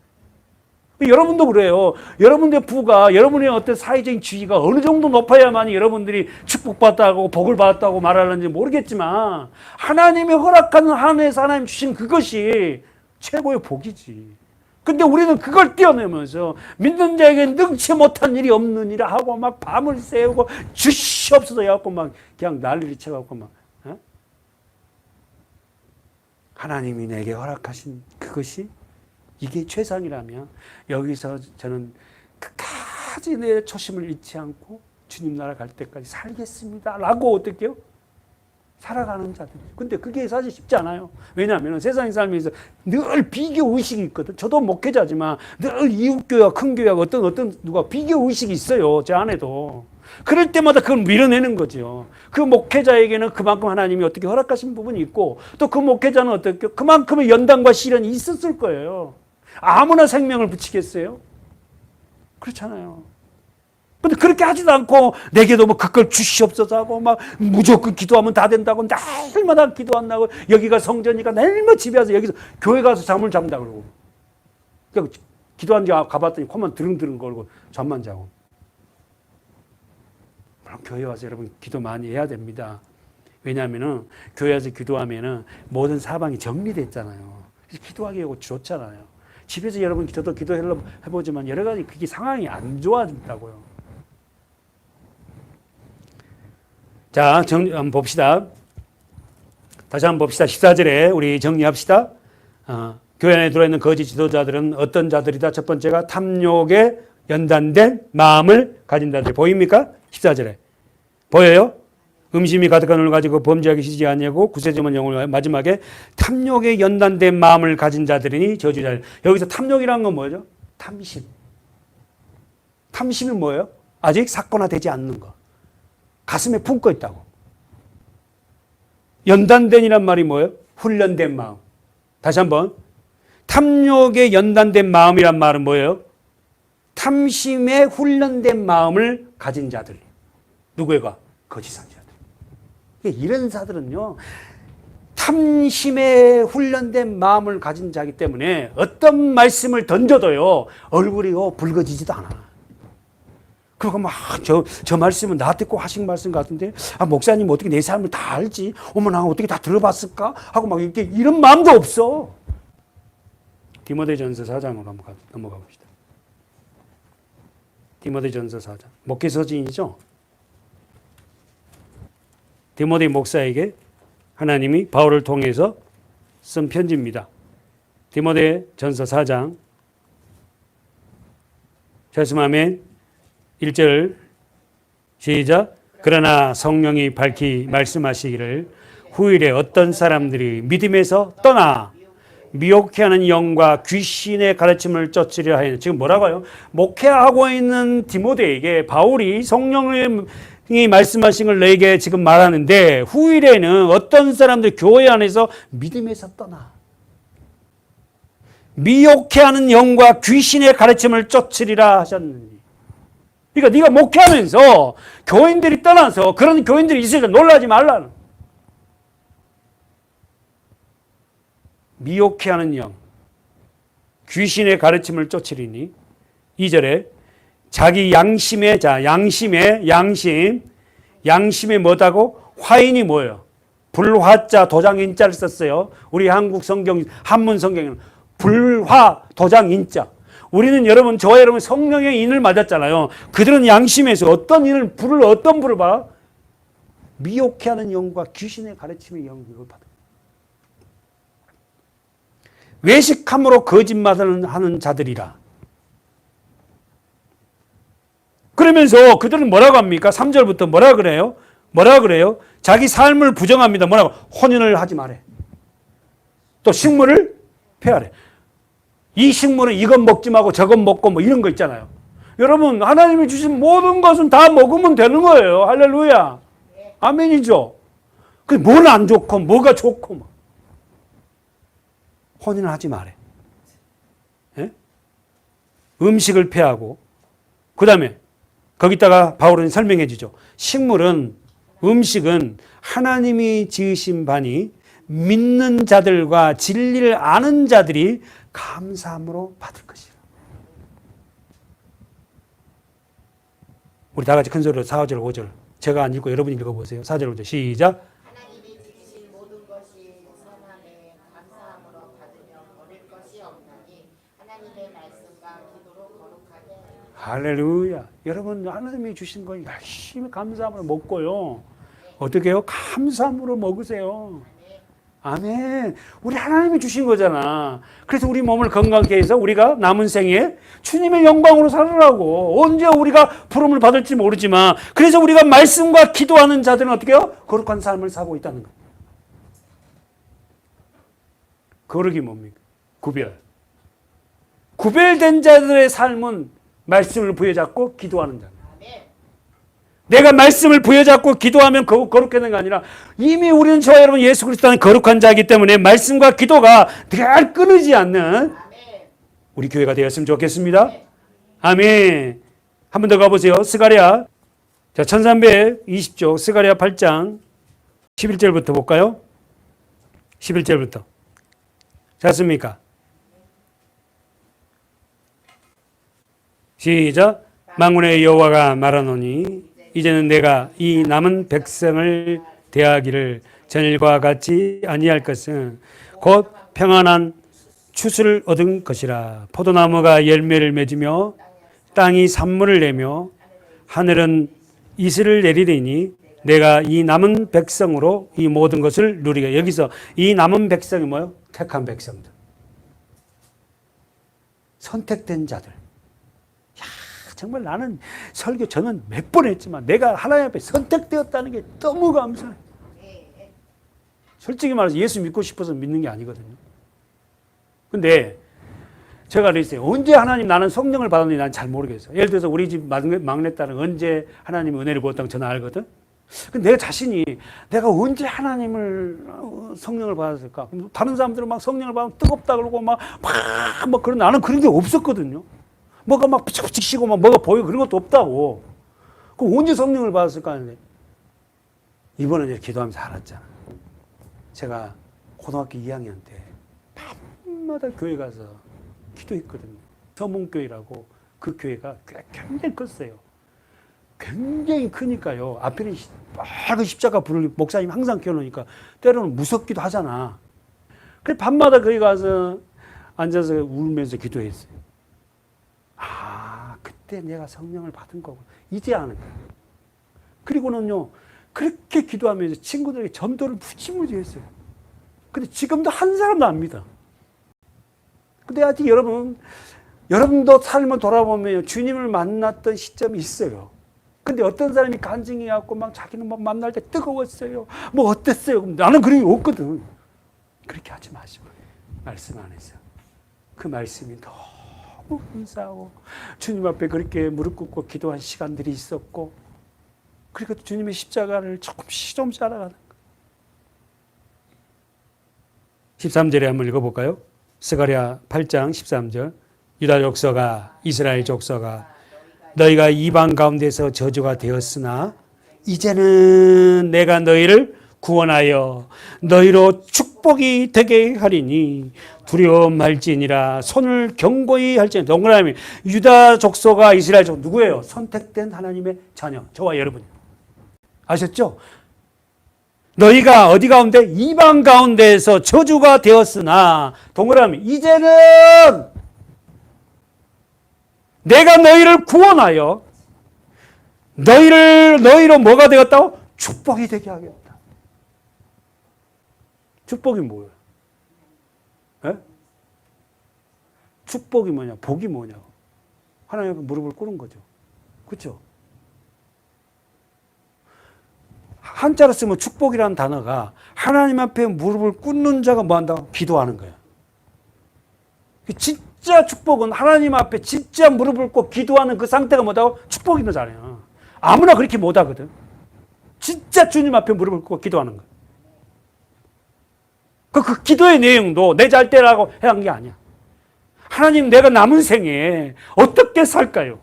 여러분도 그래요. 여러분의 부가, 여러분의 어떤 사회적인 지위가 어느 정도 높아야만 여러분들이 축복받았다고 복을 받았다고 말하는지 모르겠지만 하나님이 허락하는 하늘에서 하나님 주신 그것이 최고의 복이지. 근데 우리는 그걸 뛰어내면서 믿는 자에게 능치 못한 일이 없느니라 하고 막 밤을 새우고 주시옵소서 해갖고 막 그냥 난리를 쳐갖고 막 하나님이 내게 허락하신 그것이 이게 최상이라면 여기서 저는 끝까지 내 초심을 잃지 않고 주님 나라 갈 때까지 살겠습니다 라고 어떻게요? 살아가는 자들. 근데 그게 사실 쉽지 않아요. 왜냐하면 세상에 살면서 늘 비교의식이 있거든. 저도 목회자지만 늘 이웃교회와 큰 교회와 어떤 누가 비교의식이 있어요. 제 안에도. 그럴 때마다 그걸 밀어내는 거죠. 그 목회자에게는 그만큼 하나님이 어떻게 허락하신 부분이 있고 또 그 목회자는 어떻게 그만큼의 연단과 시련이 있었을 거예요. 아무나 생명을 붙이겠어요? 그렇잖아요. 근데 그렇게 하지도 않고 내게도 뭐 그걸 주시옵소서 하고 막 무조건 기도하면 다 된다고 날마다 기도한다고 여기가 성전이니까 날마다 집에 와서 여기서 교회 가서 잠을 잔다 그러고 그러니까 기도한 지 가봤더니 코만 드릉드릉 걸고 잠만 자고. 물론 교회 와서 여러분 기도 많이 해야 됩니다. 왜냐하면은 교회 와서 기도하면은 모든 사방이 정리됐잖아요. 기도하기 좋잖아요. 집에서 여러분 저도 기도해보지만 여러 가지 그게 상황이 안 좋아진다고요. 자, 한번 봅시다. 다시 한번 봅시다. 14절에 우리 정리합시다. 교회 안에 들어있는 거짓 지도자들은 어떤 자들이다? 첫 번째가 탐욕에 연단된 마음을 가진 자들. 보입니까? 14절에. 보여요? 음심이 가득한 눈을 가지고 범죄하기 쉬지 아니하고 구세주만 영혼을 마지막에 탐욕에 연단된 마음을 가진 자들이니 저주자들. 여기서 탐욕이라는 건 뭐죠? 탐심. 탐심이 뭐예요? 아직 사건화되지 않는 거. 가슴에 품고 있다고. 연단된이란 말이 뭐예요? 훈련된 마음. 다시 한번. 탐욕에 연단된 마음이란 말은 뭐예요? 탐심에 훈련된 마음을 가진 자들. 누구에가? 거짓 선지자들. 이런 자들은요, 탐심에 훈련된 마음을 가진 자이기 때문에 어떤 말씀을 던져도요, 얼굴이 붉어지지도 않아. 그리고 막, 저 말씀은 나한테 꼭 하신 말씀 같은데, 목사님 어떻게 내 삶을 다 알지? 어머, 나 어떻게 다 들어봤을까? 하고 막 이렇게 이런 마음도 없어. 디모데전서 4장으로 넘어가 봅시다. 디모데전서 4장. 목회서진이죠? 디모데 목사에게 하나님이 바울을 통해서 쓴 편지입니다. 디모데전서 4장. 말씀하면 1절 시작. 그러나 성령이 밝히 말씀하시기를 후일에 어떤 사람들이 믿음에서 떠나 미혹해하는 영과 귀신의 가르침을 쫓으려 하였느냐. 지금 뭐라고요? 목회하고 있는 디모데에게 바울이 성령이 말씀하신 걸 너에게 지금 말하는데, 후일에는 어떤 사람들 교회 안에서 믿음에서 떠나 미혹해하는 영과 귀신의 가르침을 쫓으리라 하셨느니. 그러니까 네가 목회하면서 교인들이 떠나서 그런 교인들이 있으니까 놀라지 말라는. 미혹해하는 영, 귀신의 가르침을 쫓으리니. 2절에 자기 양심의 양심의 뭐다고? 화인이 뭐예요? 불화자 도장인자를 썼어요. 우리 한국 성경, 한문 성경에는 불화 도장인자. 우리는 여러분, 저와 여러분 성령의 인을 맞았잖아요. 그들은 양심에서 어떤 불을 봐? 미혹해하는 영과 귀신의 가르침의 영을 받아. 외식함으로 거짓말을 하는 자들이라. 그러면서 그들은 뭐라고 합니까? 3절부터 뭐라 그래요? 자기 삶을 부정합니다. 뭐라고? 혼인을 하지 말래. 또 식물을 폐하래. 이 식물은 이건 먹지 말고 저건 먹고 뭐 이런 거 있잖아요. 여러분, 하나님이 주신 모든 것은 다 먹으면 되는 거예요. 할렐루야. 아멘이죠. 그 뭘 안 좋고 뭐가 좋고 뭐. 혼인을 하지 말래. 예? 음식을 폐하고, 그 다음에 거기다가 바울은 설명해 주죠. 음식은 하나님이 지으신 바니 믿는 자들과 진리를 아는 자들이 감사함으로 받을 것이라. 우리 다 같이 큰 소리로 4절, 5절. 제가 안 읽고 여러분이 읽어보세요. 4절, 5절 시작. 하나님이 주신 모든 것이 선하매 감사함으로 받으며 버릴 것이 없나니 하나님의 말씀과 기도로 거룩하게 할렐루야. 여러분, 하나님이 주신 거 열심히 감사함으로 먹고요. 어떻게 해요? 감사함으로 먹으세요. 아멘. 우리 하나님이 주신 거잖아. 그래서 우리 몸을 건강케 해서 우리가 남은 생에 주님의 영광으로 살으라고. 언제 우리가 부름을 받을지 모르지만, 그래서 우리가 말씀과 기도하는 자들은 어떻게 해요? 거룩한 삶을 사고 있다는 거예요. 거룩이 뭡니까? 구별된 자들의 삶은 말씀을 부여잡고 기도하는 자입니다. 내가 말씀을 부여잡고 기도하면 거룩해지는 게 아니라, 이미 우리는 저와 여러분 예수 그리스도는 거룩한 자이기 때문에 말씀과 기도가 늘 끊이지 않는 우리 교회가 되었으면 좋겠습니다. 아멘. 한 번 더 가보세요. 스가랴 1320쪽 스가랴 8장 11절부터 볼까요? 11절부터. 잤습니까? 시작. 만군의 여호와가 말하노니 이제는 내가 이 남은 백성을 대하기를 전일과 같이 아니할 것은 곧 평안한 추수를 얻은 것이라. 포도나무가 열매를 맺으며 땅이 산물을 내며 하늘은 이슬을 내리리니 내가 이 남은 백성으로 이 모든 것을 누리게. 여기서 이 남은 백성이 뭐예요? 택한 백성들, 선택된 자들. 정말 나는 설교 저는 몇 번 했지만 내가 하나님 앞에 선택되었다는 게 너무 감사해요. 솔직히 말해서 예수 믿고 싶어서 믿는 게 아니거든요. 근데 제가 그랬어요. 언제 하나님 나는 성령을 받았는지 난 잘 모르겠어요. 예를 들어서 우리 집 막내딸은 언제 하나님이 은혜를 부었다고 저는 알거든. 근데 내 자신이 내가 언제 하나님을 성령을 받았을까? 다른 사람들은 막 성령을 받으면 뜨겁다 그러고 막 그런, 나는 그런 게 없었거든요. 뭐가 막 피치피치 쉬고 막 뭐가 보이고 그런 것도 없다고. 그럼 언제 성령을 받았을까 하는데 이번에 이제 기도하면서 알았잖아. 제가 고등학교 2학년 때 밤마다 교회 가서 기도했거든요. 서문교회라고 그 교회가 굉장히 컸어요. 굉장히 크니까요. 앞에는 빨간 십자가 불을 목사님 항상 켜놓으니까 때로는 무섭기도 하잖아. 그래 밤마다 거기 가서 앉아서 울면서 기도했어요. 아, 그때 내가 성령을 받은 거고 이제 아는 거예요. 그리고는요, 그렇게 기도하면서 친구들에게 전도를 무지무지 했어요. 근데 지금도 한 사람도 안 믿어. 근데 아직 여러분도 삶을 돌아보면 주님을 만났던 시점이 있어요. 근데 어떤 사람이 간증해 갖고 막 자기는 막 만날 때 뜨거웠어요. 뭐 어땠어요? 나는 그런 게 없거든. 그렇게 하지 마시고 말씀 안에서 그 말씀이 너무 감사하고 주님 앞에 그렇게 무릎 꿇고 기도한 시간들이 있었고 그리고 주님의 십자가를 조금씩 알아가는 거예요. 13절에 한번 읽어볼까요? 스가랴 8장 13절 유다 족속아 이스라엘 족속아 너희가 이방 가운데서 저주가 되었으나 이제는 내가 너희를 구원하여 너희로 축복이 되게 하리니 두려워 말지니라 손을 견고히 할지니 동그라미 유다 족속과 이스라엘 족속 누구예요? 선택된 하나님의 자녀 저와 여러분 아셨죠? 너희가 어디 가운데? 이방 가운데에서 저주가 되었으나 동그라미 이제는 내가 너희를 구원하여 너희로 뭐가 되었다고? 축복이 되게 하겠다. 축복이 뭐예요? 에? 축복이 뭐냐? 복이 뭐냐고. 하나님 앞에 무릎을 꿇은 거죠. 그렇죠? 한자로 쓰면 축복이라는 단어가 하나님 앞에 무릎을 꿇는 자가 뭐 한다고? 기도하는 거예요. 진짜 축복은 하나님 앞에 진짜 무릎을 꿇고 기도하는 그 상태가 뭐다고? 축복인 거잖아요. 아무나 그렇게 못하거든. 진짜 주님 앞에 무릎을 꿇고 기도하는 거예요. 그 기도의 내용도 내 잘때라고 해야 한 게 아니야. 하나님 내가 남은 생에 어떻게 살까요?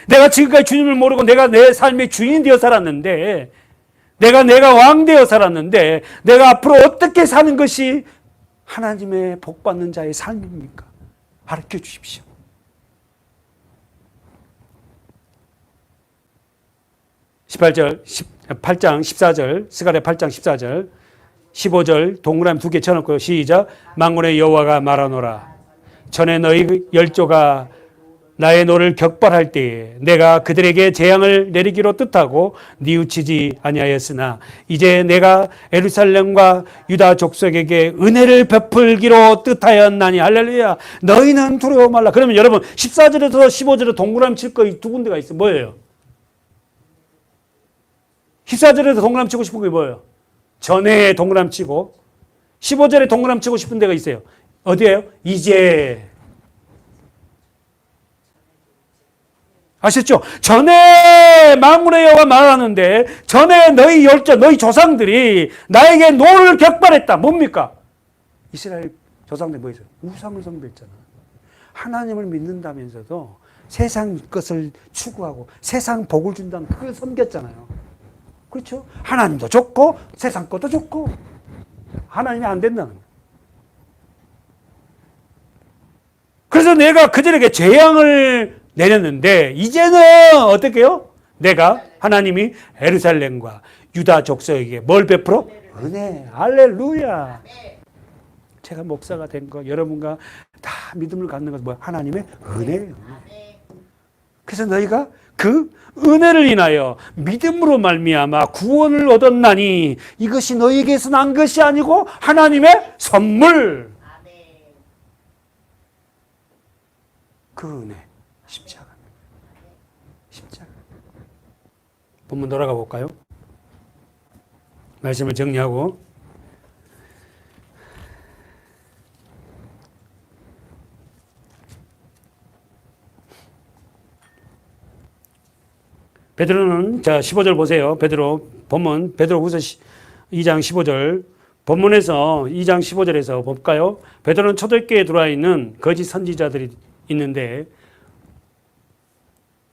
내가 지금까지 주님을 모르고 내가 내 삶의 주인이 되어 살았는데 내가 왕 되어 살았는데 내가 앞으로 어떻게 사는 것이 하나님의 복받는 자의 삶입니까? 가르쳐 주십시오. 8장 14절 스가랴 8장 14절 15절 동그라미 2개 쳐놓고 시작 만군의 여호와가 말하노라 전에 너희 열조가 나의 노를 격발할 때에 내가 그들에게 재앙을 내리기로 뜻하고 뉘우치지 아니하였으나 이제 내가 예루살렘과 유다 족속에게 은혜를 베풀기로 뜻하였나니 할렐루야 너희는 두려워 말라. 그러면 여러분 14절에서 15절에 동그라미 칠 거 두 군데가 있어요. 뭐예요? 14절에서 동그라미 치고 싶은 게 뭐예요? 전에 동그라미 치고 15절에 동그라미 치고 싶은 데가 있어요. 어디예요? 이제 아셨죠? 전에 만군의 여호와 말하는데 전에 너희 열조 너희 조상들이 나에게 노를 격발했다. 뭡니까? 이스라엘 조상들이 뭐 있어요? 우상을 숭배했잖아. 하나님을 믿는다면서도 세상 것을 추구하고 세상 복을 준다는 그걸 섬겼잖아요. 그렇죠? 하나님도 좋고 세상 것도 좋고 하나님이 안 된다는 거예요. 그래서 내가 그들에게 재앙을 내렸는데 이제는 어떻게 해요? 내가 하나님이 예루살렘과 유다 족속에게 뭘 베풀어? 은혜. 할렐루야. 제가 목사가 된 거 여러분과 다 믿음을 갖는 것은 뭐야? 하나님의 은혜예요. 그래서 너희가 그 은혜를 인하여 믿음으로 말미암아 구원을 얻었나니 이것이 너희에게서 난 것이 아니고 하나님의 선물. 그 은혜. 십자가. 본문 돌아가 볼까요? 말씀을 정리하고 베드로는 자 15절 보세요. 본문 베드로후서 2장 15절 본문에서 2장 15절에서 볼까요? 베드로는 초대교회에 들어와 있는 거짓 선지자들이 있는데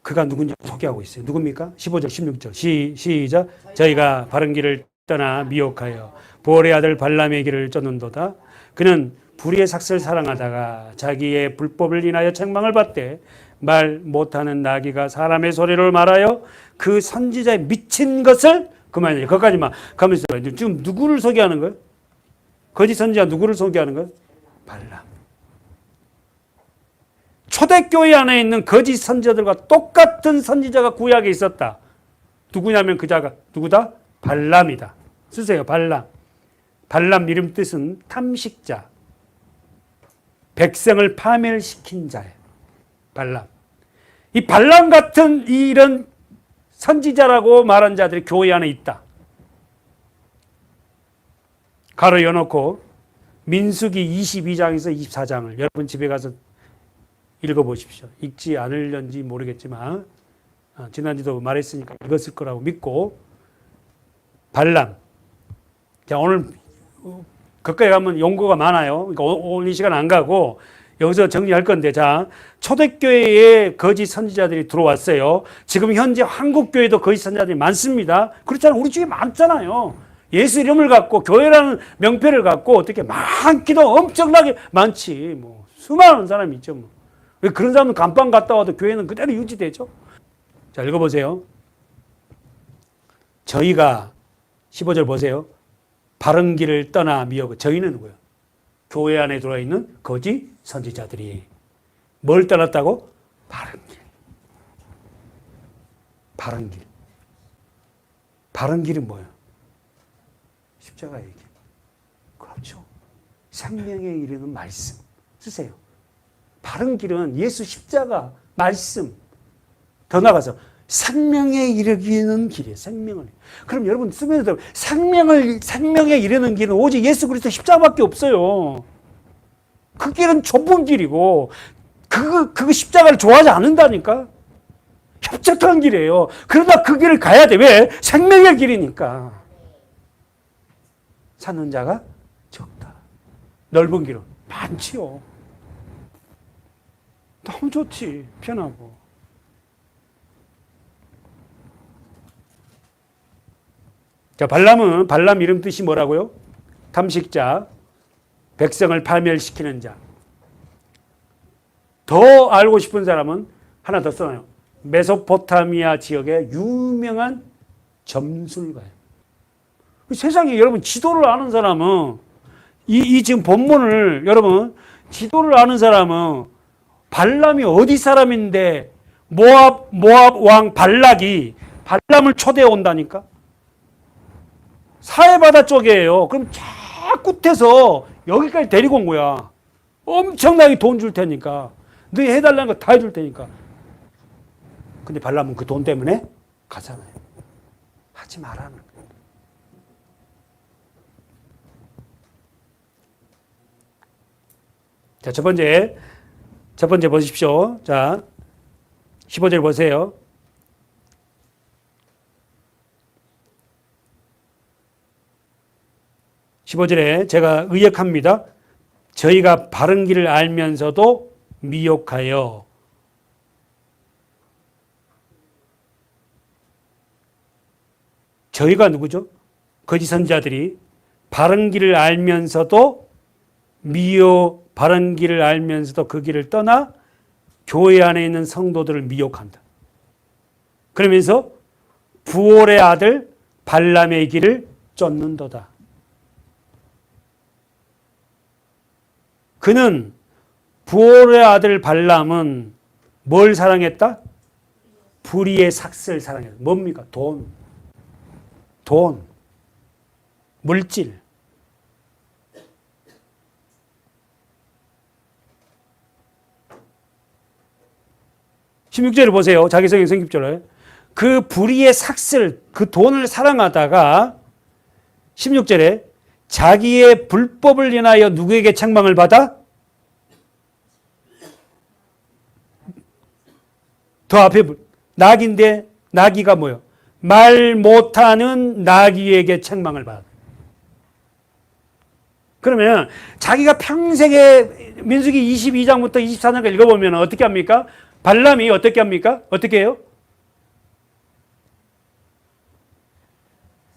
그가 누군지 소개하고 있어요. 누굽니까? 15절, 16절. 시작. 저희가 바른 길을 떠나 미혹하여 보올의 아들 발람의 길을 쫓는도다. 그는 불의의 삭슬 사랑하다가 자기의 불법을 인하여 책망을 받되 말 못하는 나귀가 사람의 소리를 말하여 그 선지자의 미친 것을 그만이에요. 거기까지만 가면서 지금 누구를 소개하는 거예요? 거짓 선지자 누구를 소개하는 거예요? 발람. 초대교회 안에 있는 거짓 선지자들과 똑같은 선지자가 구약에 있었다. 누구냐면 그 자가 누구다? 발람이다. 쓰세요. 발람. 발람 이름 뜻은 탐식자. 백성을 파멸시킨 자예요. 발람. 이 발람 같은 이런 선지자라고 말한 자들이 교회 안에 있다. 가로 열어놓고 민수기 22장에서 24장을 여러분 집에 가서 읽어보십시오. 읽지 않을런지 모르겠지만 지난주도 말했으니까 읽었을 거라고 믿고 발람. 자, 오늘 거기에 가면 용어가 많아요. 그러니까 오늘 이 시간 안 가고 여기서 정리할 건데, 자, 초대교회에 거짓 선지자들이 들어왔어요. 지금 현재 한국교회도 거짓 선지자들이 많습니다. 그렇잖아요. 우리 중에 많잖아요. 예수 이름을 갖고 교회라는 명패를 갖고 어떻게 많기도 엄청나게 많지. 뭐 수많은 사람이 있죠. 뭐. 왜 그런 사람은 감방 갔다 와도 교회는 그대로 유지되죠. 자, 읽어보세요. 저희가 15절 보세요. 바른 길을 떠나 미혹. 저희는 누구예요? 교회 안에 들어와 있는 거짓 선지자들이 뭘 떠났다고? 바른 길. 바른 길. 바른 길은 뭐예요? 십자가의 길. 그렇죠. 생명에 이르는 말씀. 쓰세요. 바른 길은 예수 십자가, 말씀. 더 나가서 생명에 이르기는 길이에요. 생명을. 그럼 여러분 쓰면서 생명에 이르는 길은 오직 예수 그리스도 십자가밖에 없어요. 그 길은 좁은 길이고 그 십자가를 좋아하지 않는다니까. 협착한 길이에요. 그러다 그 길을 가야 돼. 왜? 생명의 길이니까. 찾는 자가 적다. 넓은 길은 많지요. 너무 좋지. 편하고. 자, 발람 이름 뜻이 뭐라고요? 탐식자, 백성을 파멸시키는 자. 더 알고 싶은 사람은 하나 더 써놔요. 메소포타미아 지역의 유명한 점술가예요. 세상에 여러분 지도를 아는 사람은 이 지금 본문을 여러분 지도를 아는 사람은 발람이 어디 사람인데 모압 왕 발락이 발람을 초대해 온다니까. 사해바다 쪽이에요. 그럼 저 끝에서 여기까지 데리고 온 거야. 엄청나게 돈 줄 테니까. 너 해달라는 거 다 해줄 테니까. 근데 발람은 그 돈 때문에 가잖아요. 하지 말라는 거예요. 자, 첫 번째 보십시오. 자, 15절 보세요. 15절에 제가 의역합니다. 저희가 바른 길을 알면서도 미혹하여. 저희가 누구죠? 거짓 선지자들이 바른 길을 알면서도 바른 길을 알면서도 그 길을 떠나 교회 안에 있는 성도들을 미혹한다. 그러면서 부올의 아들 발람의 길을 쫓는도다. 그는 부올의 아들 발람은 뭘 사랑했다? 불의의 삭슬 사랑했다. 뭡니까? 돈, 물질. (16절을) 보세요. 자기성경 성깁절에 그 불의의 삭슬, 그 돈을 사랑하다가 16절에 자기의 불법을 인하여 누구에게 책망을 받아? 더 앞에 나귀인데 나귀가 뭐예요? 말 못하는 나귀에게 책망을 받아. 그러면 자기가 평생에 민수기 22장부터 24장까지 읽어보면 어떻게 합니까? 발람이 어떻게 합니까? 어떻게 해요?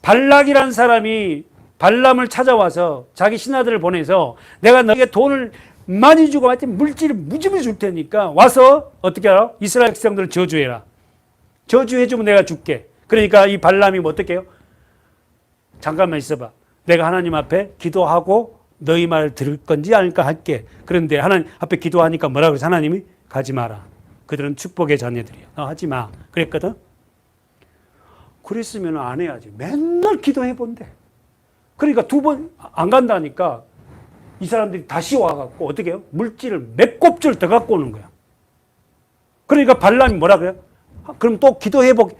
발락이란 사람이 발람을 찾아와서 자기 신하들을 보내서 내가 너에게 돈을 많이 주고 하여튼 물질을 무지무지 줄 테니까 와서 어떻게 알아? 이스라엘 백성들을 저주해라. 저주해주면 내가 줄게. 그러니까 이 발람이 뭐 어떻게 해요? 잠깐만 있어봐. 내가 하나님 앞에 기도하고 너희 말을 들을 건지 아닐까 할게. 그런데 하나님 앞에 기도하니까 뭐라 그래서 하나님이 가지 마라. 그들은 축복의 자녀들이야. 너 하지 마. 그랬거든? 그랬으면 안 해야지. 맨날 기도해 본대. 그러니까 2번 안 간다니까 이 사람들이 다시 와갖고 어떻게 해요? 물질을 몇 곱절 더 갖고 오는 거야. 그러니까 발람이 뭐라 그래요? 그럼 또 기도해보게.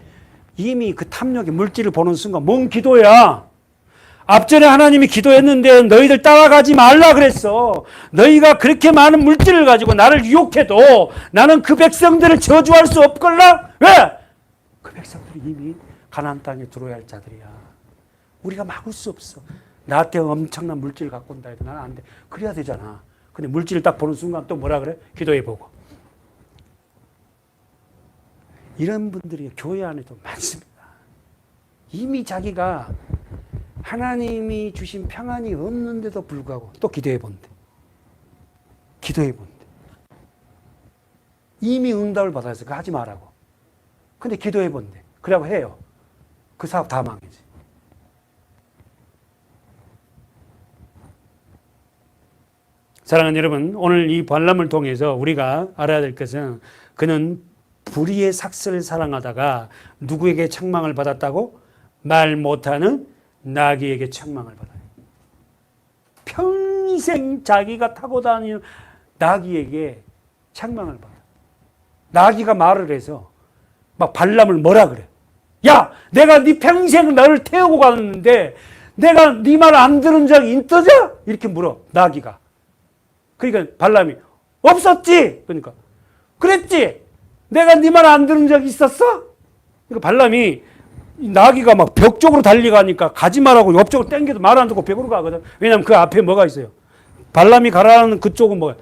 이미 그 탐욕의 물질을 보는 순간 뭔 기도야? 앞전에 하나님이 기도했는데 너희들 따라가지 말라 그랬어. 너희가 그렇게 많은 물질을 가지고 나를 유혹해도 나는 그 백성들을 저주할 수 없걸라? 왜? 그 백성들이 이미 가나안 땅에 들어야 할 자들이야. 우리가 막을 수 없어. 나한테 엄청난 물질을 갖고 온다 해도 나는 안 돼. 그래야 되잖아. 근데 물질을 딱 보는 순간 또 뭐라 그래? 기도해보고. 이런 분들이 교회 안에도 많습니다. 이미 자기가 하나님이 주신 평안이 없는데도 불구하고 또 기도해본대. 기도해본대. 이미 응답을 받아서 하지 말라고. 근데 기도해본대. 그러고 해요. 그 사업 다 망해지. 사랑하는 여러분, 오늘 이 발람을 통해서 우리가 알아야 될 것은 그는 불의의 삭슬을 사랑하다가 누구에게 책망을 받았다고? 말 못하는 나귀에게 책망을 받아요. 평생 자기가 타고 다니는 나귀에게 책망을 받아요. 나귀가 말을 해서 막 발람을 뭐라 그래? 야, 내가 네 평생 너를 태우고 갔는데 내가 네 말 안 들은 적이 있더냐? 이렇게 물어, 나귀가. 그러니까 발람이 없었지. 그러니까 그랬지. 내가 네 말 안 들은 적 있었어? 그러니까 발람이 나귀가 막 벽 쪽으로 달려가니까 가지 말라고 옆쪽으로 당겨도 말 안 듣고 벽으로 가거든. 왜냐하면 그 앞에 뭐가 있어요. 발람이 가라는 그쪽은 뭐야?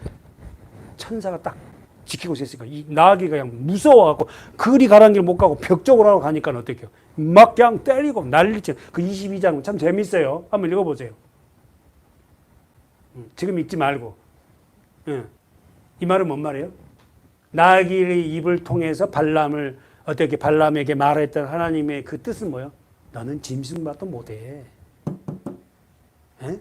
천사가 딱 지키고 있으니까 이 나귀가 그냥 무서워갖고 그리 가라는 길 못 가고 벽 쪽으로 가니까 어떻게 해요? 막 그냥 때리고 난리쳐. 그 22장 참 재밌어요. 한번 읽어보세요. 지금 읽지 말고. 이 말은 뭔 말이에요? 나귀의 입을 통해서 발람을 어떻게 발람에게 말했던 하나님의 그 뜻은 뭐예요? 너는 짐승밭도 못해. 에?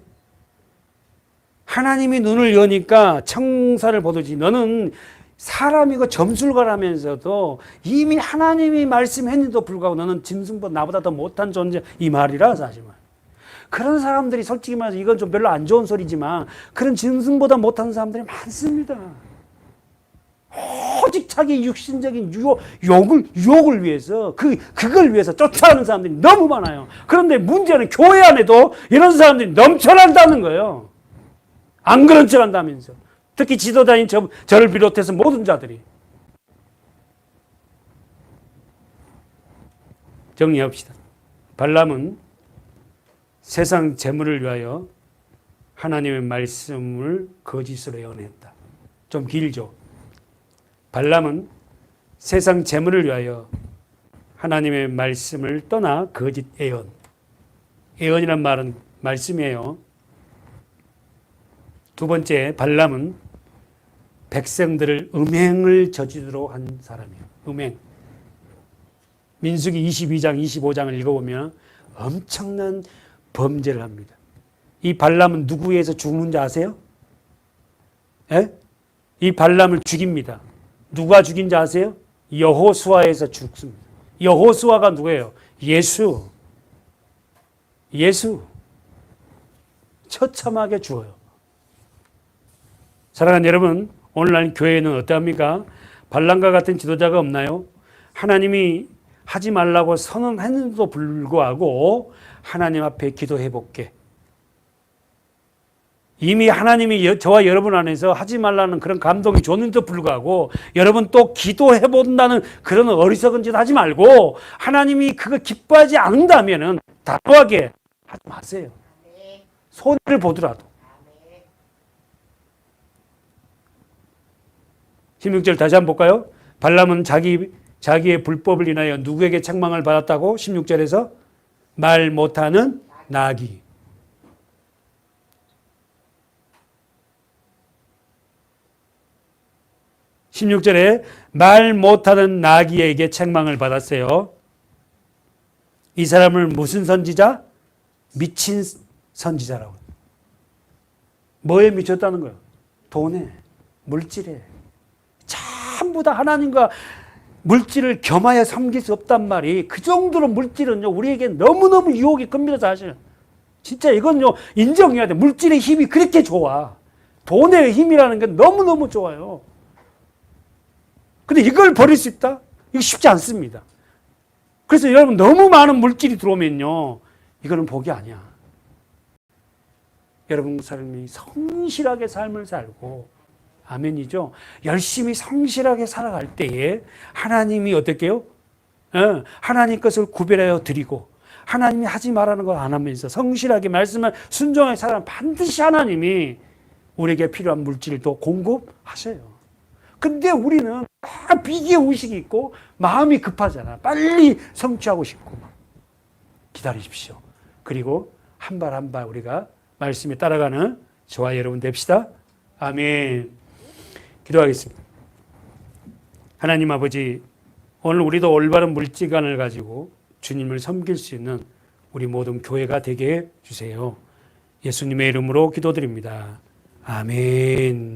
하나님이 눈을 여니까 청사를 보듯이 너는 사람이고 점술가라면서도 이미 하나님이 말씀했는데도 불구하고 너는 짐승보다 나보다 더 못한 존재, 이 말이라 사실은. 그런 사람들이 솔직히 말해서 이건 좀 별로 안 좋은 소리지만 그런 짐승보다 못한 사람들이 많습니다. 오직 자기 육신적인 유혹을 위해서 그걸 위해서 쫓아가는 사람들이 너무 많아요. 그런데 문제는 교회 안에도 이런 사람들이 넘쳐난다는 거예요. 안 그런 척 한다면서. 특히 지도자인 저를 비롯해서 모든 자들이. 정리합시다. 발람은 세상 재물을 위하여 하나님의 말씀을 거짓으로 예언했다. 좀 길죠. 발람은 세상 재물을 위하여 하나님의 말씀을 떠나 거짓 예언. 예언이란 말은 말씀이에요. 두 번째, 발람은 백성들을 음행을 저지르도록 한 사람이에요. 음행. 민수기 22장, 25장을 읽어보면 엄청난 범죄를 합니다. 이 발람은 누구에서 죽는지 아세요? 예? 이 발람을 죽입니다. 누가 죽인지 아세요? 여호수아에서 죽습니다. 여호수아가 누구예요? 예수. 처참하게 죽어요. 사랑하는 여러분, 오늘날 교회는 어떠합니까? 발람과 같은 지도자가 없나요? 하나님이 하지 말라고 선언했는데도 불구하고 하나님 앞에 기도해 볼게. 이미 하나님이 저와 여러분 안에서 하지 말라는 그런 감동이 줬는데도 불구하고 여러분 또 기도해 본다는 그런 어리석은 짓 하지 말고 하나님이 그거 기뻐하지 않는다면 단호하게 하지 마세요. 손해를 보더라도. 16절 다시 한번 볼까요? 발람은 자기의 불법을 인하여 누구에게 책망을 받았다고? 16절에서 말 못하는 나귀. 16절에 말 못하는 나귀에게 책망을 받았어요. 이 사람을 무슨 선지자? 미친 선지자라고. 뭐에 미쳤다는 거예요? 돈에, 물질에. 전부 다 하나님과 물질을 겸하여 섬길 수 없단 말이. 그 정도로 물질은요, 우리에게 너무너무 유혹이 큽니다, 사실. 진짜 이건요, 인정해야 돼. 물질의 힘이 그렇게 좋아. 돈의 힘이라는 게 너무너무 좋아요. 근데 이걸 버릴 수 있다? 이거 쉽지 않습니다. 그래서 여러분, 너무 많은 물질이 들어오면요, 이거는 복이 아니야. 여러분 삶이 성실하게 삶을 살고, 아멘이죠. 열심히 성실하게 살아갈 때에 하나님이 어떻게 해요? 하나님 것을 구별하여 드리고, 하나님이 하지 말라는 걸 안 하면서 성실하게 말씀을 순종하게 살아가면 반드시 하나님이 우리에게 필요한 물질도 공급하셔요. 근데 우리는 비기의 의식이 있고 마음이 급하잖아. 빨리 성취하고 싶고. 기다리십시오. 그리고 한 발 한 발 우리가 말씀에 따라가는 저와 여러분 됩시다. 아멘. 기도하겠습니다. 하나님 아버지, 오늘 우리도 올바른 물질관을 가지고 주님을 섬길 수 있는 우리 모든 교회가 되게 해주세요. 예수님의 이름으로 기도드립니다. 아멘.